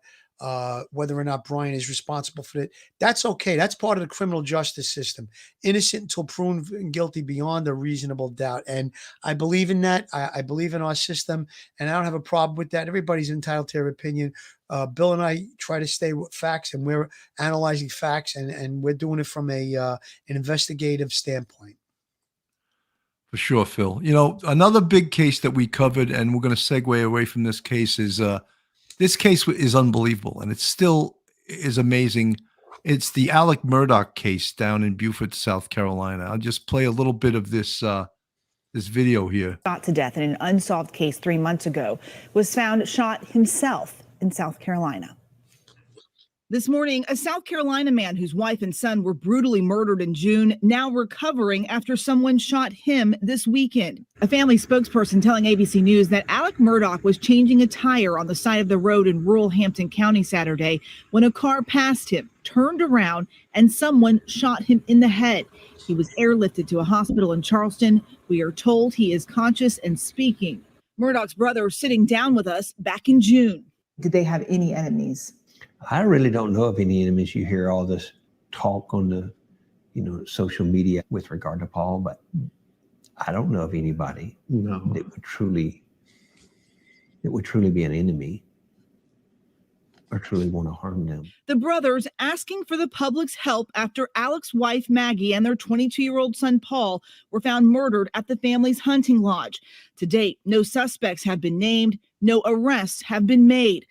whether or not Brian is responsible for it, that's okay. That's part of the criminal justice system. Innocent until proven guilty beyond a reasonable doubt. And I believe in that. I believe in our system, and I don't have a problem with that. Everybody's entitled to their opinion. Bill and I try to stay with facts, and we're analyzing facts, and we're doing it from an investigative standpoint. For sure, Phil. You know, another big case that we covered, and we're going to segue away from this case, is this case is unbelievable, and it still is amazing. It's the Alec Murdaugh case down in Beaufort, South Carolina. I'll just play a little bit of this this video here. Shot to death in an unsolved case 3 months ago, was found shot himself in South Carolina. This morning, a South Carolina man whose wife and son were brutally murdered in June, now recovering after someone shot him this weekend. A family spokesperson telling ABC News that Alec Murdaugh was changing a tire on the side of the road in rural Hampton County Saturday when a car passed him, turned around, and someone shot him in the head. He was airlifted to a hospital in Charleston. We are told he is conscious and speaking. Murdaugh's brother sitting down with us back in June. Did they have any enemies? I really don't know of any enemies. You hear all this talk on the, social media with regard to Paul, but I don't know of anybody that would truly be an enemy or truly want to harm them. The brothers asking for the public's help after Alec's wife Maggie and their 22-year-old son Paul were found murdered at the family's hunting lodge. To date, no suspects have been named, no arrests have been made.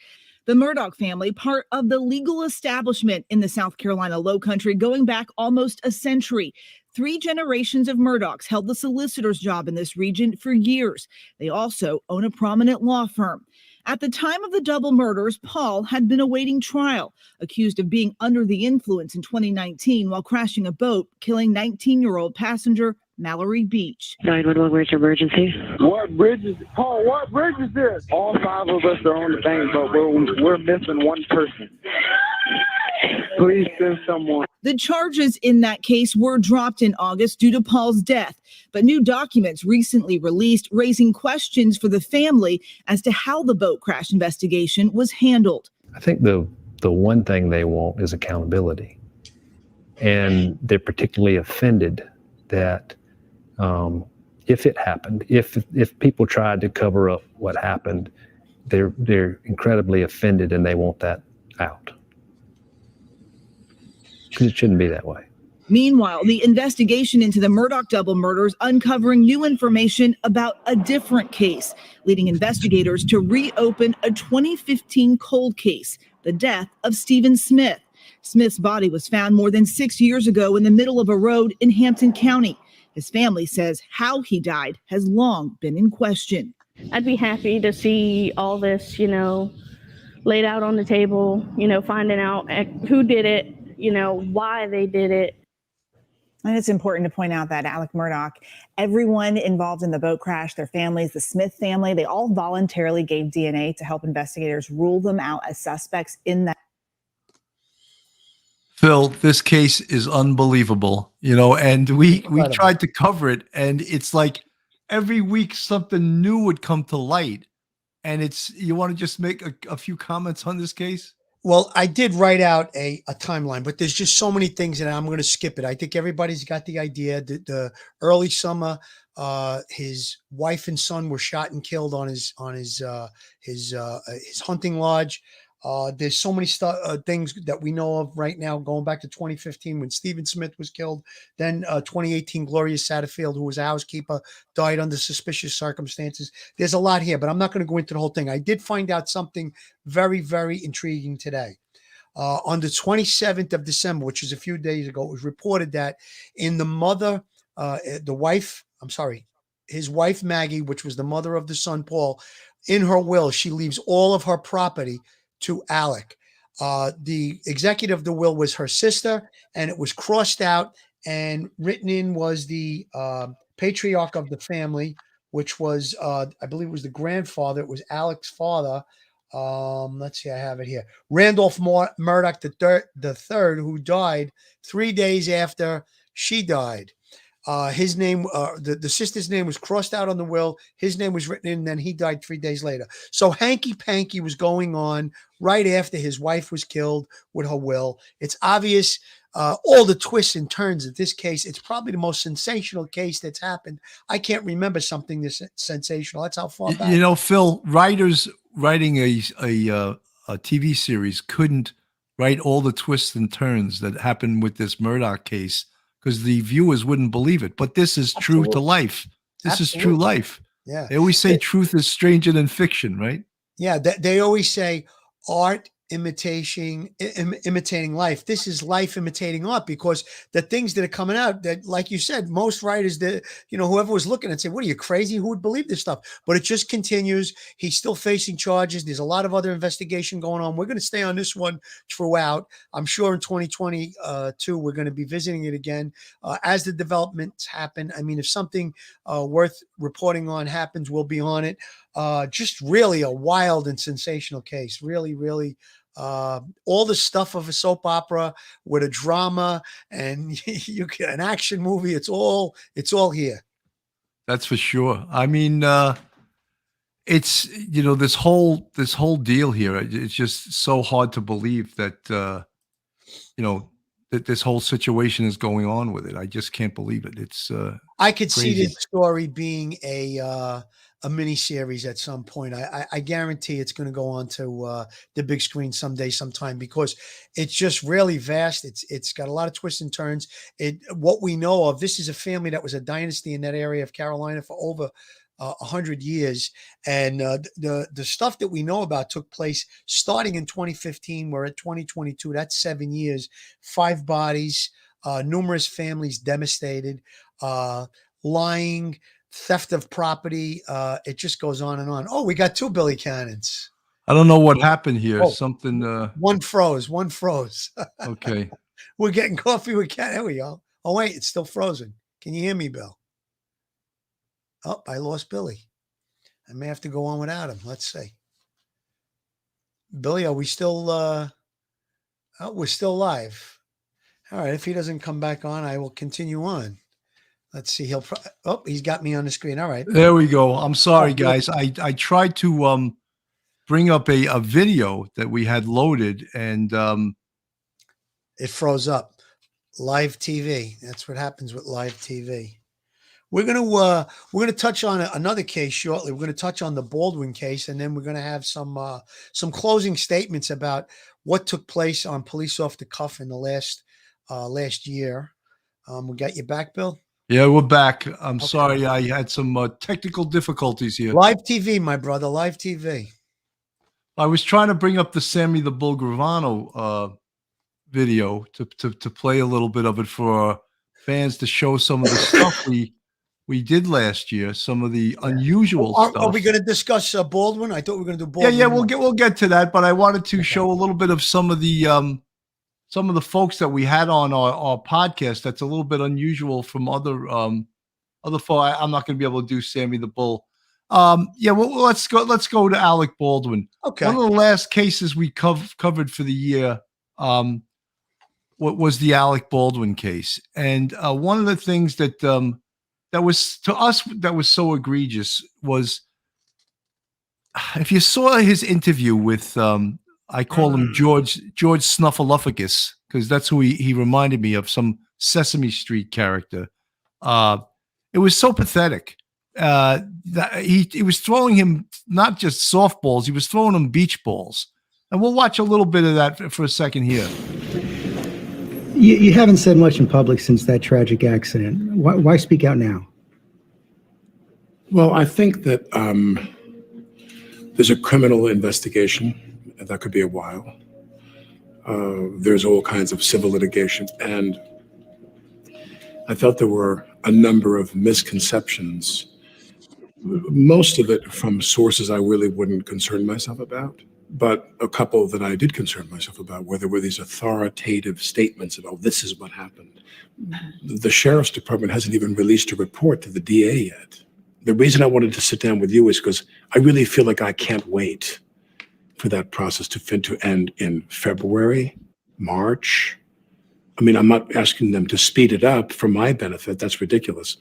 The Murdaugh family, part of the legal establishment in the South Carolina Lowcountry going back almost a century. 3 generations of Murdaughs held the solicitor's job in this region for years. They also own a prominent law firm. At the time of the double murders, Paul had been awaiting trial, accused of being under the influence in 2019 while crashing a boat, killing 19-year-old passenger Mallory Beach. 911, where's your emergency? What bridge is Paul? What bridge is this? All 5 of us are on the bank, but we're missing one person. Please send someone. The charges in that case were dropped in August due to Paul's death, but new documents recently released raising questions for the family as to how the boat crash investigation was handled. I think the one thing they want is accountability, and they're particularly offended that if it happened, if people tried to cover up what happened, they're incredibly offended and they want that out. Because it shouldn't be that way. Meanwhile, the investigation into the Murdaugh double murders uncovering new information about a different case, leading investigators to reopen a 2015 cold case, the death of Stephen Smith. Smith's body was found more than 6 years ago in the middle of a road in Hampton County. His family says how he died has long been in question. I'd be happy to see all this, laid out on the table, finding out who did it, why they did it. And it's important to point out that Alec Murdaugh, everyone involved in the boat crash, their families, the Smith family, they all voluntarily gave DNA to help investigators rule them out as suspects in that. Phil, this case is unbelievable, and we tried to cover it, and it's like every week something new would come to light. And you want to just make a few comments on this case? Well, I did write out a timeline, but there's just so many things that I'm going to skip it. I think everybody's got the idea. The early summer, his wife and son were shot and killed on his hunting lodge. There's so many things that we know of right now, going back to 2015 when Stephen Smith was killed. Then 2018, Gloria Satterfield, who was a housekeeper, died under suspicious circumstances. There's a lot here, but I'm not going to go into the whole thing. I did find out something very, very intriguing today. On the 27th of December, which is a few days ago, it was reported that his wife, Maggie, which was the mother of the son, Paul, in her will, she leaves all of her property to Alec. The executive of the will was her sister, and it was crossed out, and written in was the patriarch of the family, which was, I believe it was the grandfather. It was Alec's father. Let's see, I have it here. Randolph Murdaugh the third, who died 3 days after she died. His name, the sister's name was crossed out on the will. His name was written in, and then he died 3 days later. So hanky panky was going on right after his wife was killed with her will. It's obvious, all the twists and turns of this case. It's probably the most sensational case that's happened. I can't remember something this sensational. That's how far back. Phil, writers writing a TV series couldn't write all the twists and turns that happened with this Murdaugh case, because the viewers wouldn't believe it. But this is true to life. This is true life. Yeah. They always say truth is stranger than fiction, right? Yeah. They always say art imitating life. This is life imitating art, because the things that are coming out, that, like you said, most writers, that whoever was looking and say, "What are you, crazy? Who would believe this stuff?" But it just continues. He's still facing charges. There's a lot of other investigation going on. We're going to stay on this one throughout. I'm sure in 2022 we're going to be visiting it again as the developments happen. I mean, if something worth reporting on happens, we'll be on it. Just really a wild and sensational case. Really, really, all the stuff of a soap opera with a drama and an action movie. It's all here. That's for sure. I mean, it's this whole deal here. It's just so hard to believe that that this whole situation is going on with it. I just can't believe it. It's I could see crazy. this story being a mini series at some point. I guarantee it's going to go on to the big screen someday, sometime, because it's just really vast. It's got a lot of twists and turns. What we know of, this is a family that was a dynasty in that area of Carolina for over 100 years. And the stuff that we know about took place starting in 2015. We're at 2022. That's 7 years, 5 bodies, numerous families devastated, lying, theft of property. It just goes on and on. Oh, we got 2 Billy Cannons. I don't know what happened here. Oh, Something. One froze. Okay. We're getting coffee with Cat. There we go. Oh, wait, it's still frozen. Can you hear me, Bill? Oh, I lost Billy. I may have to go on without him. Let's see. Billy, are we still we're still live. All right. If he doesn't come back on, I will continue on. Let's see. He's got me on the screen. All right. There we go. I'm sorry, guys. I tried to bring up a video that we had loaded, and it froze up. Live TV. That's what happens with live TV. We're gonna touch on another case shortly. We're gonna touch on the Baldwin case, and then we're gonna have some closing statements about what took place on Police Off the Cuff in the last year. We got you back, Bill? Yeah, we're back. I'm sorry, I had some technical difficulties here. Live TV, my brother. Live TV. I was trying to bring up the Sammy the Bull Gravano video to play a little bit of it for fans to show some of the stuff we did last year, some of the unusual Are stuff. we going to discuss Baldwin? I thought we were going to do Yeah, Baldwin. yeah, we'll get to that, but I wanted to show a little bit of some of the folks that we had on our podcast that's a little bit unusual from other folks. I'm not going to be able to do Sammy the Bull. Yeah, well, let's go to Alec Baldwin. Okay. One of the last cases we covered for the year what was the Alec Baldwin case. And one of the things that that was to us that was so egregious was if you saw his interview with I call him George Snuffleupagus, because that's who he reminded me of, some Sesame Street character. It was so pathetic. That he was throwing him not just softballs, he was throwing him beach balls. And we'll watch a little bit of that for a second here. You haven't said much in public since that tragic accident. Why speak out now? Well, I think that there's a criminal investigation, and that could be a while. There's all kinds of civil litigation, and I felt there were a number of misconceptions, most of it from sources I really wouldn't concern myself about, but a couple that I did concern myself about, where there were these authoritative statements about this is what happened. The sheriff's department hasn't even released a report to the DA yet. The reason I wanted to sit down with you is because I really feel like I can't wait for that process to end in February, March. I mean, I'm not asking them to speed it up for my benefit. That's ridiculous.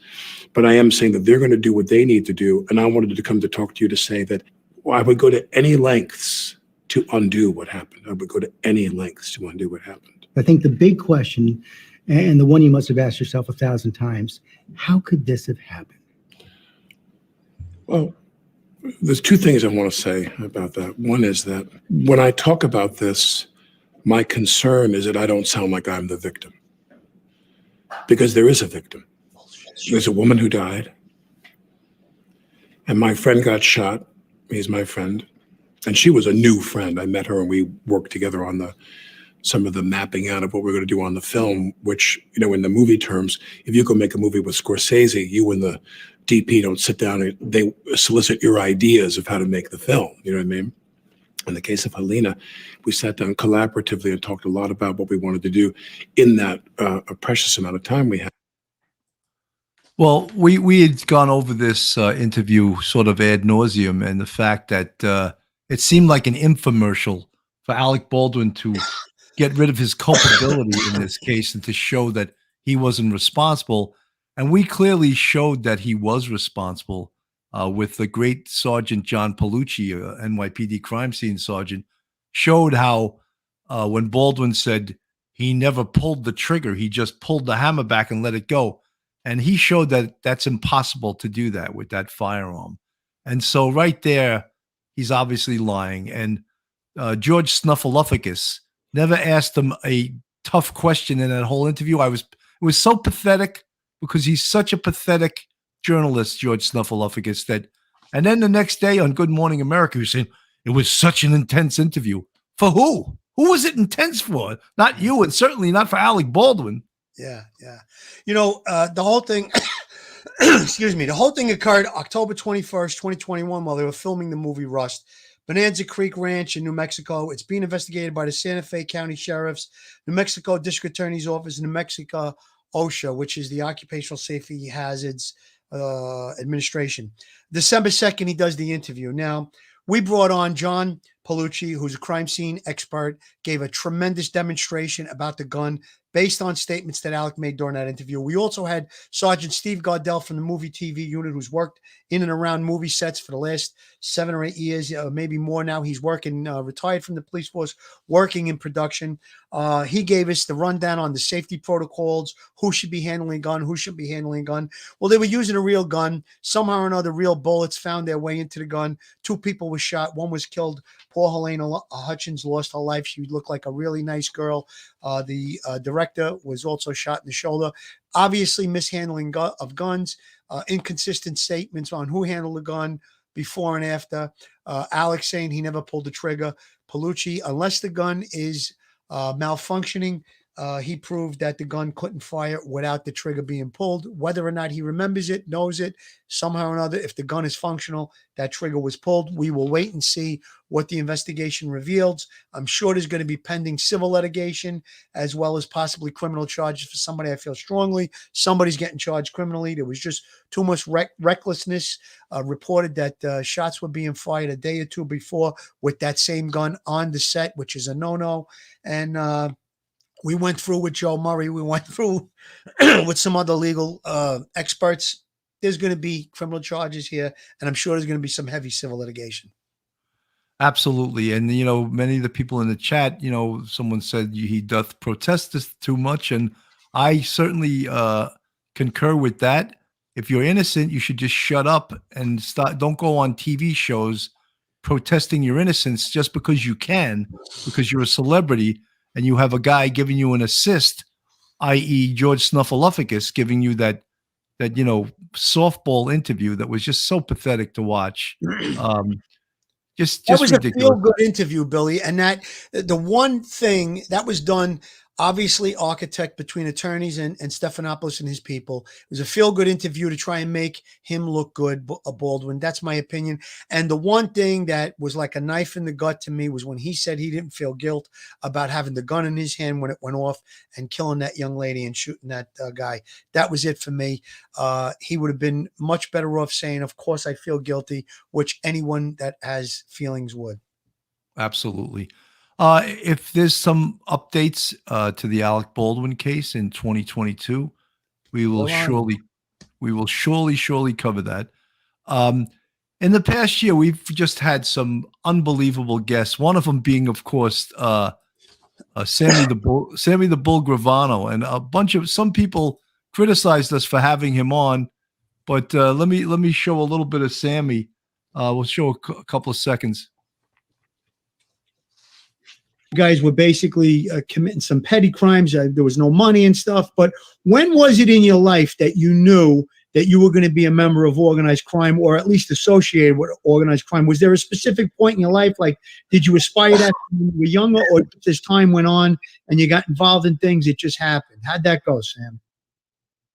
But I am saying that they're going to do what they need to do. And I wanted to come to talk to you to say that I would go to any lengths to undo what happened. I would go to any lengths to undo what happened. I think the big question, and the one you must have asked yourself 1,000 times, how could this have happened? Well, there's two things I want to say about that. One is that when I talk about this, my concern is that I don't sound like I'm the victim. Because there is a victim. There's a woman who died. And my friend got shot. He's my friend. And she was a new friend. I met her and we worked together on some of the mapping out of what we're going to do on the film, which, you know, in the movie terms, if you go make a movie with Scorsese, you and the DP don't sit down and they solicit your ideas of how to make the film. You know what I mean? In the case of Helena, we sat down collaboratively and talked a lot about what we wanted to do in that a precious amount of time we had. Well, we had gone over this interview sort of ad nauseum, and the fact that it seemed like an infomercial for Alec Baldwin to get rid of his culpability in this case and to show that he wasn't responsible. And we clearly showed that he was responsible with the great Sergeant John Palucci, NYPD crime scene sergeant, showed how when Baldwin said he never pulled the trigger, he just pulled the hammer back and let it go. And he showed that that's impossible to do that with that firearm. And so right there, he's obviously lying. And George Snuffleupagus never asked him a tough question in that whole interview. It was so pathetic because he's such a pathetic journalist, George Snuffleupagus, that, and then the next day on Good Morning America, he was saying it was such an intense interview. For who? Who was it intense for? Not you, and certainly not for Alec Baldwin. Yeah, yeah. You know, the whole thing, excuse me, the whole thing occurred October 21st, 2021, while they were filming the movie Rust. Bonanza Creek Ranch in New Mexico. It's being investigated by the Santa Fe County Sheriff's, New Mexico District Attorney's Office, and New Mexico OSHA, which is the Occupational Safety Hazards Administration. December 2nd, he does the interview. Now, we brought on John Palucci, who's a crime scene expert, gave a tremendous demonstration about the gun based on statements that Alec made during that interview. We also had Sergeant Steve Gardell from the movie TV unit, who's worked in and around movie sets for the last 7 or 8 years, maybe more now. He's working, retired from the police force, working in production. He gave us the rundown on the safety protocols, who should be handling a gun, who should be handling a gun. Well, they were using a real gun. Somehow or another, real bullets found their way into the gun. 2 people were shot. 1 was killed. Poor Helena Hutchins lost her life. She looked like a really nice girl. The director was also shot in the shoulder. Obviously, mishandling of guns, inconsistent statements on who handled the gun before and after. Alex saying he never pulled the trigger. Palucci, unless the gun is malfunctioning, He proved that the gun couldn't fire without the trigger being pulled. Whether or not he remembers it, knows it, somehow or another, if the gun is functional, that trigger was pulled. We will wait and see what the investigation reveals. I'm sure there's going to be pending civil litigation as well as possibly criminal charges for somebody. I feel strongly somebody's getting charged criminally. There was just too much recklessness. Reported that shots were being fired a day or two before with that same gun on the set, which is a no-no. And we went through with Joe Murray. We went through with some other legal experts. There's going to be criminal charges here, and I'm sure there's going to be some heavy civil litigation. Absolutely. And, many of the people in the chat, someone said he doth protest this too much. And I certainly concur with that. If you're innocent, you should just shut up and don't go on TV shows protesting your innocence just because you can, because you're a celebrity and you have a guy giving you an assist, i.e. George Snuffleupagus giving you that softball interview that was just so pathetic to watch. Just that was ridiculous. A feel-good interview, Billy. And that the one thing that was done, obviously architect between attorneys and Stephanopoulos and his people. It was a feel-good interview to try and make him look good, Baldwin. That's my opinion. And the one thing that was like a knife in the gut to me was when he said he didn't feel guilt about having the gun in his hand when it went off and killing that young lady and shooting that guy. That was it for me. He would have been much better off saying, of course I feel guilty, which anyone that has feelings would. Absolutely. If there's some updates to the Alec Baldwin case in 2022, we will surely cover that. In the past year, we've just had some unbelievable guests. One of them being, of course, Sammy the Bull Gravano, and some people criticized us for having him on. But let me show a little bit of Sammy. We'll show a couple of seconds. Guys were basically committing some petty crimes. There was no money and stuff. But when was it in your life that you knew that you were going to be a member of organized crime, or at least associated with organized crime? Was there a specific point in your life? Like, did you aspire to that when you were younger, or as time went on and you got involved in things, it just happened? How'd that go, Sam?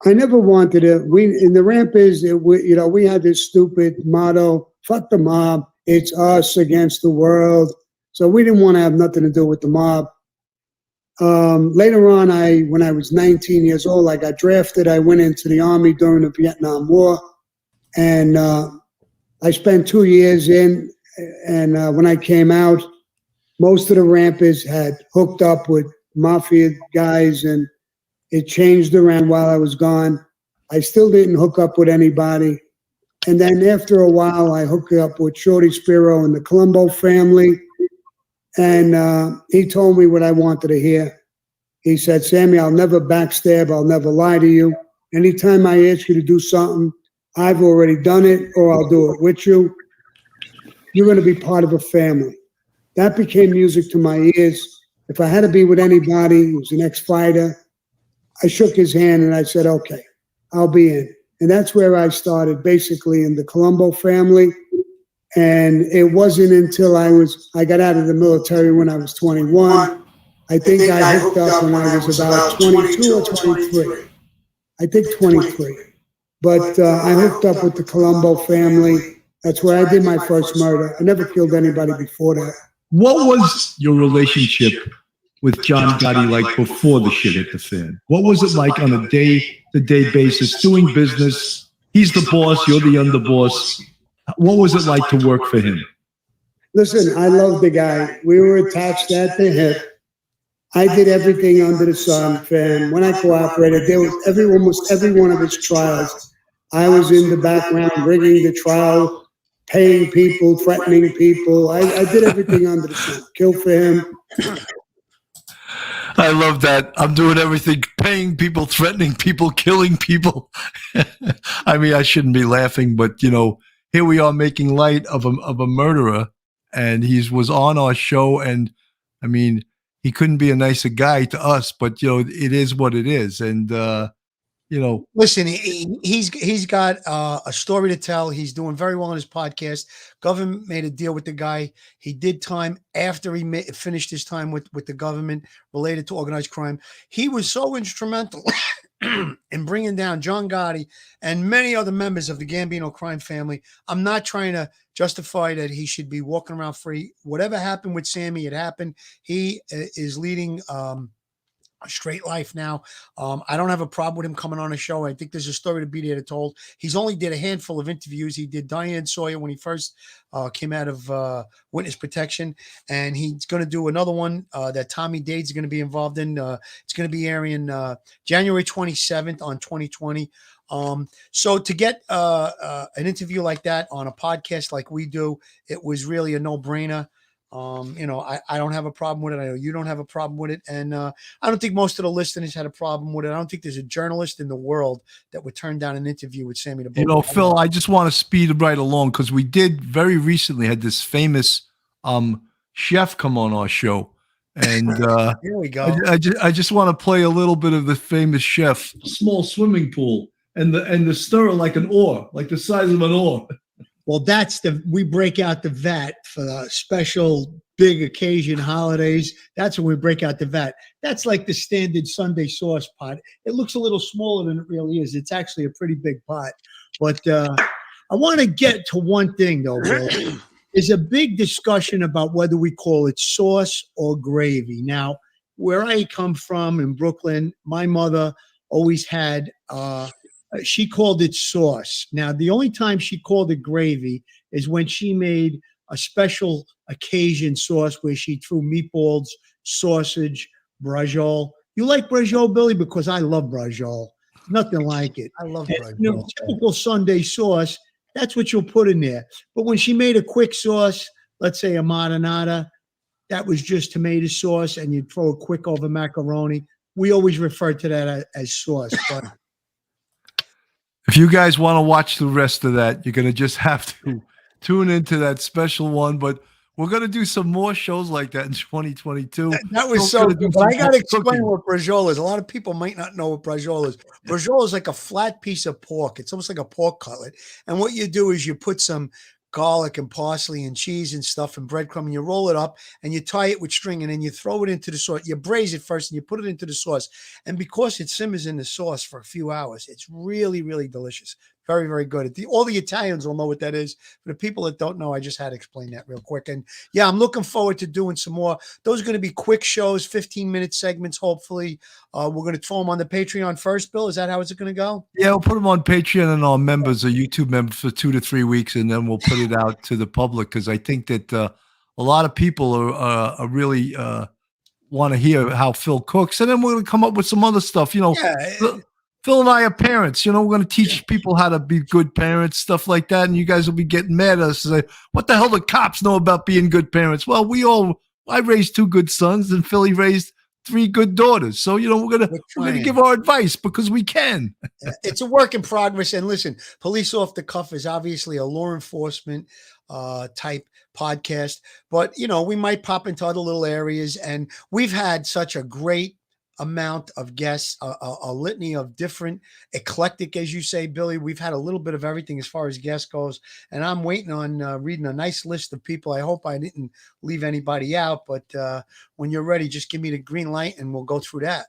I never wanted it. In the ramp we had this stupid motto, fuck the mob. It's us against the world. So we didn't want to have nothing to do with the mob. Later on, when I was 19 years old, I got drafted. I went into the Army during the Vietnam War. And I spent 2 years in. And when I came out, most of the rampers had hooked up with mafia guys, and it changed around while I was gone. I still didn't hook up with anybody. And then after a while, I hooked up with Shorty Spiro and the Colombo family. And he told me what I wanted to hear. He said, Sammy, I'll never backstab. I'll never lie to you. Anytime I ask you to do something, I've already done it, or I'll do it with you. You're going to be part of a family. That became music to my ears. If I had to be with anybody who's an ex-fighter, I shook his hand and I said, okay, I'll be in. And that's where I started, basically in the Colombo family. And it wasn't until I got out of the military when I was 21. I think I hooked up when I was about 22 or 23. I think 23. But I hooked up with the Colombo family. That's where I did my first murder. I never killed anybody before that. What was your relationship with John Gotti like before the shit hit the fan? What was it like on a day-to-day basis, doing business? He's the boss, you're the underboss. What was it like to work for him? Listen, I love the guy. We were attached at the hip. I did everything under the sun for him. When I cooperated, there was almost every one of his trials. I was in the background rigging the trial, paying people, threatening people. I did everything under the sun. Kill for him. I love that. I'm doing everything, paying people, threatening people, killing people. I mean, I shouldn't be laughing, but here we are making light of a murderer, and he was on our show, and I mean, he couldn't be a nicer guy to us, but it is what it is. And you know. Listen, he's got a story to tell. He's doing very well on his podcast. Government made a deal with the guy. He did time after he finished his time with the government related to organized crime. He was so instrumental in bringing down John Gotti and many other members of the Gambino crime family. I'm not trying to justify that he should be walking around free. Whatever happened with Sammy, it happened. He is leading a straight life now. I don't have a problem with him coming on a show. I think there's a story to be there to told. He's only did a handful of interviews. He did Diane Sawyer when he first came out of witness protection, and he's going to do another one that Tommy Dade's going to be involved in. It's going to be airing January 27th on 2020. So to get an interview like that on a podcast like we do, it was really a no-brainer. I don't have a problem with it. I know you don't have a problem with it. And I don't think most of the listeners had a problem with it. I don't think there's a journalist in the world that would turn down an interview with Sammy the Bull. Phil, I just want to speed right along because we did very recently had this famous chef come on our show. And here we go. I just want to play a little bit of the famous chef. Small swimming pool and the stirrer like an oar, like the size of an oar. Well, we break out the vat for the special big occasion holidays. That's when we break out the vat. That's like the standard Sunday sauce pot. It looks a little smaller than it really is. It's actually a pretty big pot. But I want to get to one thing, though, Bill. There's a big discussion about whether we call it sauce or gravy. Now, where I come from in Brooklyn, my mother always had she called it sauce. Now, the only time she called it gravy is when she made a special occasion sauce where she threw meatballs, sausage, braciole. You like braciole, Billy? Because I love braciole. Nothing like it. I love braciole. Typical Sunday sauce, that's what you'll put in there. But when she made a quick sauce, let's say a marinara, that was just tomato sauce, and you'd throw it quick over macaroni. We always refer to that as sauce. But if you guys want to watch the rest of that, you're going to just have to tune into that special one. But we're going to do some more shows like that in 2022. That was so good. But I got to explain what braciole is. A lot of people might not know what braciole is. Braciole is like a flat piece of pork. It's almost like a pork cutlet. And what you do is you put some garlic and parsley and cheese and stuff and breadcrumb, and you roll it up and you tie it with string, and then you throw it into the sauce. You braise it first and you put it into the sauce. And because it simmers in the sauce for a few hours, it's really, really delicious. Very, very good. All the Italians will know what that is. For the people that don't know, I just had to explain that real quick. And yeah, I'm looking forward to doing some more. Those are going to be quick shows, 15-minute segments, hopefully. We're going to throw them on the Patreon first, Bill. Is that how it's going to go? Yeah, we'll put them on Patreon and our members, our YouTube members, for 2 to 3 weeks, and then we'll put it out to the public because I think that a lot of people are really want to hear how Phil cooks. And then we're going to come up with some other stuff. Phil and I are parents. We're going to teach people how to be good parents, stuff like that. And you guys will be getting mad at us and say, what the hell do cops know about being good parents? Well, I raised 2 good sons and Philly raised 3 good daughters. So, we're going to give our advice because we can. It's a work in progress. And listen, Police Off the Cuff is obviously a law enforcement type podcast, but we might pop into other little areas. And we've had such a great amount of guests, a litany of different eclectic, as you say, Billy. We've had a little bit of everything as far as guests goes, and I'm waiting on reading a nice list of people. I hope I didn't leave anybody out, but when you're ready, just give me the green light and we'll go through that.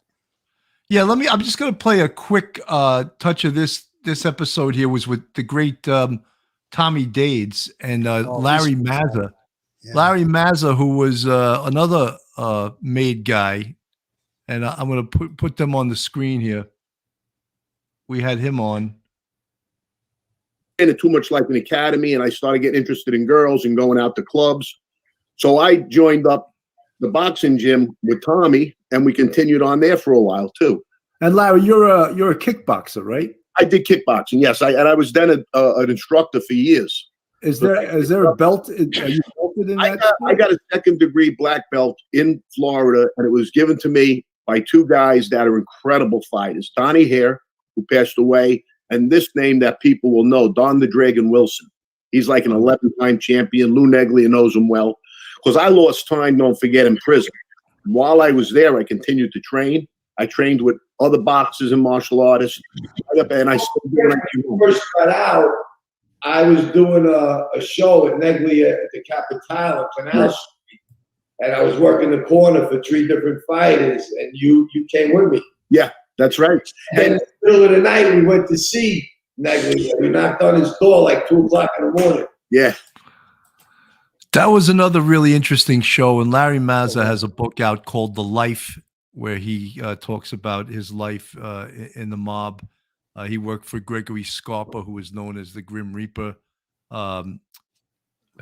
Yeah, I'm just going to play a quick touch of this episode here was with the great Tommy Dades and Larry Mazza. Yeah. Larry Mazza, who was another made guy. And I'm going to put them on the screen here. We had him on. And it too much like an academy, and I started getting interested in girls and going out to clubs. So I joined up the boxing gym with Tommy, and we continued on there for a while too. And Larry, you're a kickboxer, right? I did kickboxing, yes. I was then an instructor for years. Is there a belt? Are you belted in that? I got a second-degree black belt in Florida, and it was given to me by 2 guys that are incredible fighters. Donnie Hare, who passed away, and this name that people will know, Don the Dragon Wilson. He's like an 11-time champion. Lou Neglia knows him well. Because I lost time, don't forget, in prison. While I was there, I continued to train. I trained with other boxers and martial artists. And I still do when I came home. First got out, I was doing a show at Neglia at the Capitale on Canal Street, and I was working the corner for 3 different fighters, and you came with me. Yeah, that's right. And in the middle of the night, we went to see Neglia. We knocked on his door like 2 o'clock in the morning. Yeah. That was another really interesting show. And Larry Mazza has a book out called The Life, where he talks about his life in the mob. He worked for Gregory Scarpa, who is known as the Grim Reaper.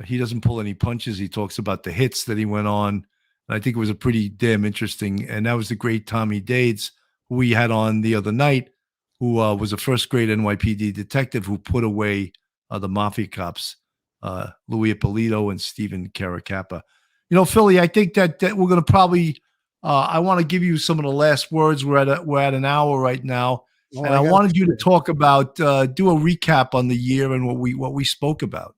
He doesn't pull any punches. He talks about the hits that he went on. And I think it was a pretty damn interesting. And that was the great Tommy Dades, who we had on the other night, who was a first-grade NYPD detective who put away the mafia cops, Louis Ippolito and Stephen Caracappa. You know, Philly, I think that we're going to probably I want to give you some of the last words. We're at an hour right now, and I wanted you to talk about do a recap on the year and what we spoke about.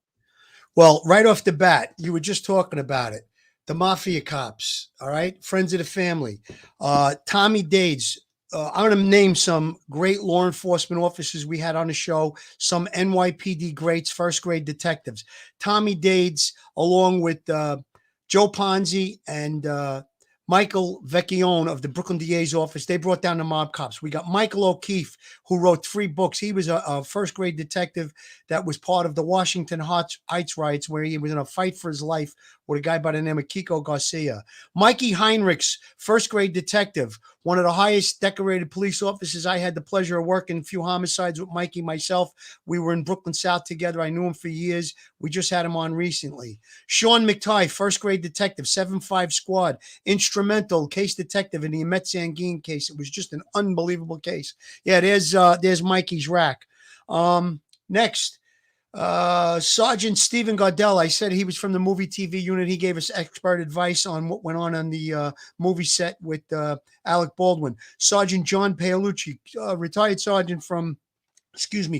Well, right off the bat, you were just talking about it. The mafia cops, all right, friends of the family. Tommy Dades. I'm going to name some great law enforcement officers we had on the show, some NYPD greats, first-grade detectives. Tommy Dades, along with Joe Ponzi and Michael Vecchione of the Brooklyn DA's office, they brought down the mob cops. We got Michael O'Keefe, who wrote 3 books. He was a first-grade detective that was part of the Washington Heights riots, where he was in a fight for his life with a guy by the name of Kiko Garcia. Mikey Heinrichs, first-grade detective, one of the highest decorated police officers. I had the pleasure of working a few homicides with Mikey myself. We were in Brooklyn South together. I knew him for years. We just had him on recently. Sean McTighe, first-grade detective, 7-5 squad, instrumental case detective in the Ahmet Sanguine case. It was just an unbelievable case. Yeah, there's Mikey's rack. Next, Sergeant Stephen Gardell. I said he was from the movie TV unit. He gave us expert advice on what went on the movie set with Alec Baldwin. Sergeant John Paolucci, retired sergeant from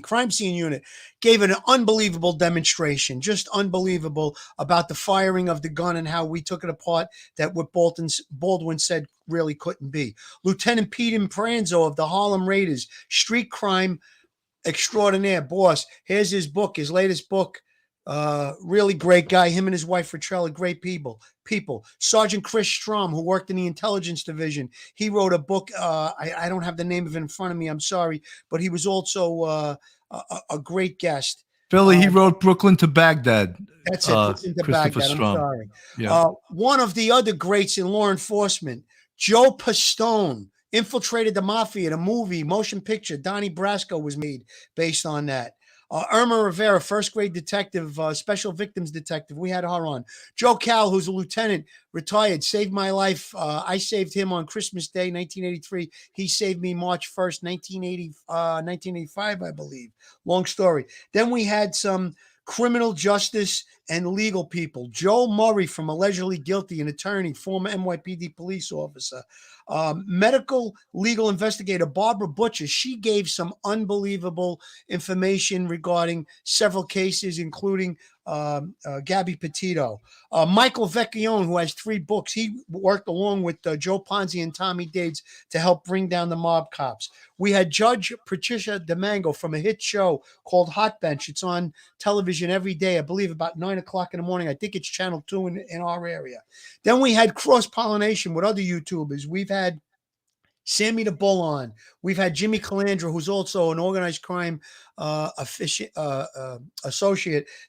crime scene unit, gave an unbelievable demonstration, just unbelievable, about the firing of the gun and how we took it apart, that what Baldwin said really couldn't be. Lieutenant Pete Impranzo of the Harlem Raiders, street crime extraordinaire. Boss, here's his book, his latest book. Really great guy. Him and his wife Rachella, great people. Sergeant Chris Strom, who worked in the intelligence division, he wrote a book. I don't have the name of it in front of me, I'm sorry, but he was also a great guest. Philly, he wrote Brooklyn to Baghdad. That's it. Brooklyn to Baghdad. I'm sorry. Yeah. One of the other greats in law enforcement, Joe Pastone, infiltrated the mafia. The movie, motion picture, Donnie Brasco was made based on that. Irma Rivera, first-grade detective, special victims detective. We had her on. Joe Cal, who's a lieutenant, retired, saved my life. I saved him on Christmas Day, 1983. He saved me March 1st, 1985, I believe. Long story. Then we had some criminal justice and legal people. Joe Murray, from Allegedly Guilty, an attorney, former NYPD police officer. Medical legal investigator Barbara Butcher, she gave some unbelievable information regarding several cases, including Gabby Petito. Michael Vecchione, who has 3 books, he worked along with Joe Ponzi and Tommy Dades to help bring down the mob cops. We had Judge Patricia DeMango from a hit show called Hot Bench. It's on television every day, I believe about 9 o'clock in the morning. I think it's Channel 2 in our area. Then we had cross-pollination with other YouTubers. We've had Sammy the Bull on. We've had Jimmy Calandra, who's also an organized crime associate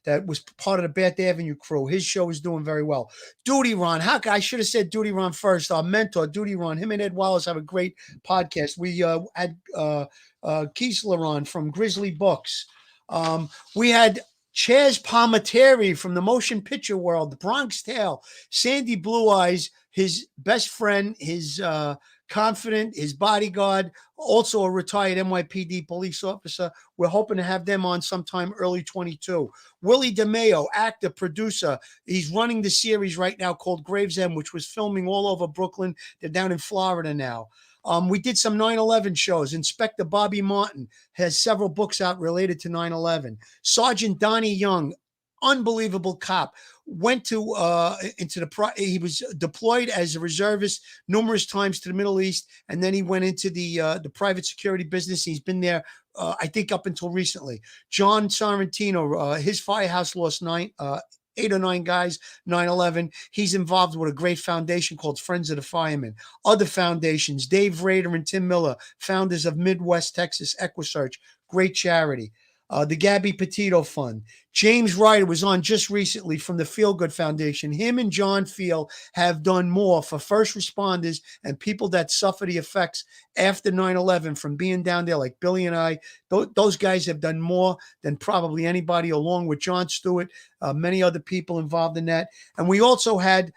that was part of the Bath Avenue crew. His show is doing very well. Duty Ron. I should have said Duty Ron first. Our mentor, Duty Ron. Him and Ed Wallace have a great podcast. We had Kiesler on from Grizzly Books. We had Chaz Palminteri from the motion picture world, The Bronx Tale. Sandy Blue Eyes, his best friend, his confidant, his bodyguard, also a retired NYPD police officer. We're hoping to have them on sometime early 22. Willie DeMeo, actor, producer. He's running the series right now called Gravesend, which was filming all over Brooklyn. They're down in Florida now. We did some 9/11 shows. Inspector Bobby Martin has several books out related to 9/11. Sergeant Donnie Young, unbelievable cop. went to he was deployed as a reservist numerous times to the Middle East, and then he went into the private security business. He's been there, I think, up until recently. John Sorrentino, his firehouse lost 8 or 9 guys, 9/11. He's involved with a great foundation called Friends of the Firemen. Other foundations, Dave Rader and Tim Miller, founders of Midwest Texas EquiSearch, great charity. The Gabby Petito Fund. James Ryder was on just recently from the Feel Good Foundation. Him and John Feel have done more for first responders and people that suffer the effects after 9/11 from being down there, like Billy and I. Those guys have done more than probably anybody, along with John Stewart, many other people involved in that. And we also had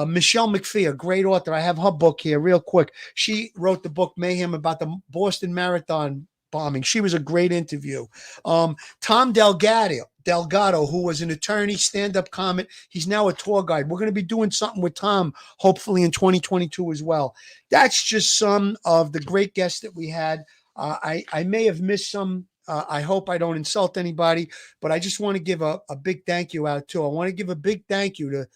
Michelle McPhee, a great author. I have her book here real quick. She wrote the book Mayhem about the Boston Marathon bombing. She was a great interview. Tom Delgado, who was an attorney, stand-up comic. He's now a tour guide. We're going to be doing something with Tom, hopefully in 2022 as well. That's just some of the great guests that we had. I may have missed some. I hope I don't insult anybody, but I just want to give a big thank you out too. I want to give a big thank you to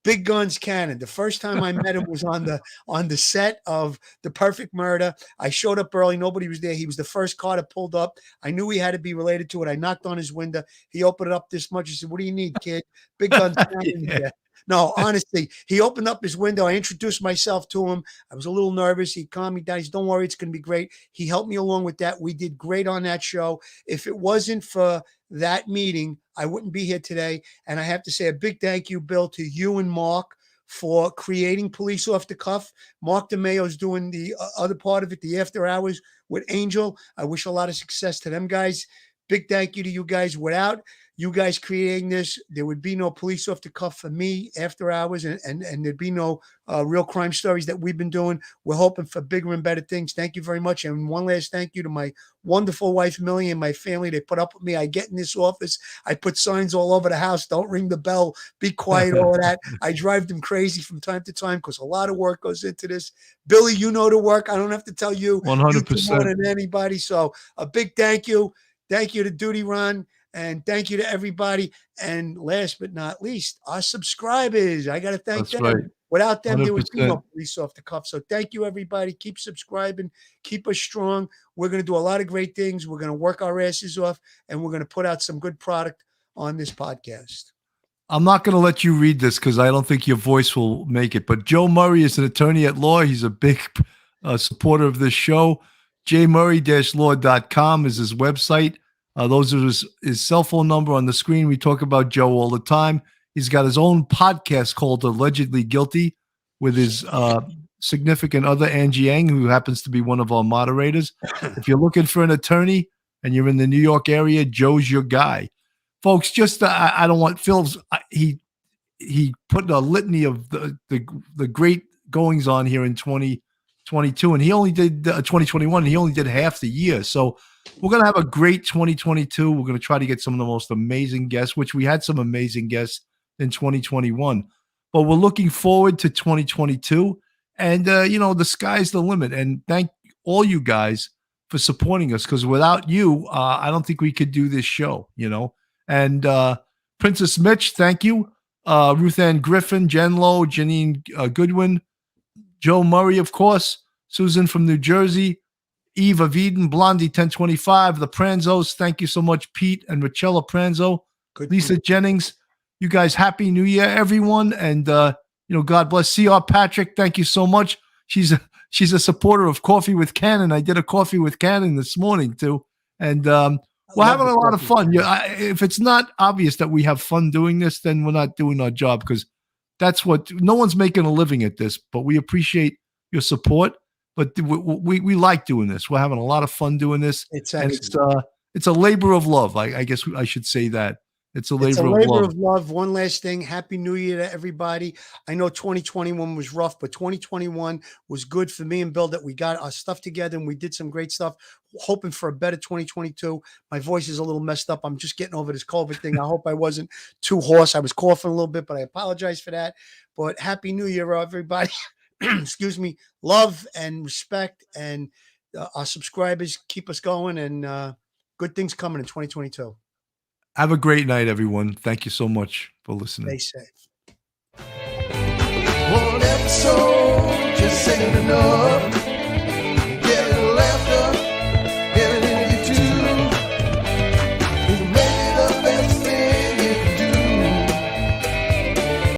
Big Guns Cannon. The first time I met him was on the set of The Perfect Murder. I showed up early. Nobody was there. He was the first car that pulled up. I knew he had to be related to it. I knocked on his window. He opened it up this much. He said, "What do you need, kid?" Big Guns Cannon. Yeah. No, honestly, he opened up his window. I introduced myself to him. I was a little nervous. He calmed me down. He said, "Don't worry, it's going to be great." He helped me along with that. We did great on that show. If it wasn't for that meeting, I wouldn't be here today. And I have to say a big thank you, Bill, to you and Mark for creating Police Off the Cuff. Mark DeMayo's doing the other part of it, the after hours with Angel. I wish a lot of success to them guys. Big thank you to you guys. Without you guys creating this, there would be no Police Off the Cuff for me after hours, and there'd be no real crime stories that we've been doing. We're hoping for bigger and better things. Thank you very much. And one last thank you to my wonderful wife, Millie, and my family. They put up with me. I get in this office. I put signs all over the house. Don't ring the bell. Be quiet, all of that. I drive them crazy from time to time because a lot of work goes into this. Billy, you know the work. I don't have to tell you. 100%. You do more than anybody. So a big thank you. Thank you to Duty Ron. And thank you to everybody. And last but not least, our subscribers. I got to thank them. Right. Without them, there would be 100%. no Police Off the Cuff. So thank you, everybody. Keep subscribing. Keep us strong. We're going to do a lot of great things. We're going to work our asses off, and we're going to put out some good product on this podcast. I'm not going to let you read this because I don't think your voice will make it. But Joe Murray is an attorney at law. He's a big supporter of this show. jmurray-law.com is his website. Those are his cell phone number on the screen. We talk about Joe all the time. He's got his own podcast called Allegedly Guilty with his significant other, Angie Yang, who happens to be one of our moderators. If you're looking for an attorney and you're in the New York area, Joe's your guy. Folks, just I don't want Phil's. He put a litany of the great goings on here in 2022, and he only did 2021. And he only did half the year. So we're going to have a great 2022. We're going to try to get some of the most amazing guests, which we had some amazing guests in 2021. But we're looking forward to 2022. And, the sky's the limit. And thank all you guys for supporting us, because without you, I don't think we could do this show, And Princess Mitch, thank you. Ruth Ann Griffin, Jen Lowe, Janine Goodwin, Joe Murray, of course, Susan from New Jersey, Eve of Eden, Blondie 1025, the Pranzos. Thank you so much, Pete and Richella Pranzo. Lisa Jennings. You guys, Happy New Year, everyone. And, God bless. C.R. Patrick, thank you so much. She's a supporter of Coffee with Cannon. I did a Coffee with Cannon this morning, too. And we're having a lot of fun. If it's not obvious that we have fun doing this, then we're not doing our job, because that's what – no one's making a living at this, but we appreciate your support. But we like doing this. We're having a lot of fun doing this. It's a labor of love. I guess I should say that. It's a labor of love. One last thing. Happy New Year to everybody. I know 2021 was rough, but 2021 was good for me and Bill, that we got our stuff together and we did some great stuff. Hoping for a better 2022. My voice is a little messed up. I'm just getting over this COVID thing. I hope I wasn't too hoarse. I was coughing a little bit, but I apologize for that. But Happy New Year, everybody. Excuse me. Love and respect, and our subscribers keep us going, and good things coming in 2022. Have a great night, everyone. Thank you so much for listening. Stay safe. One episode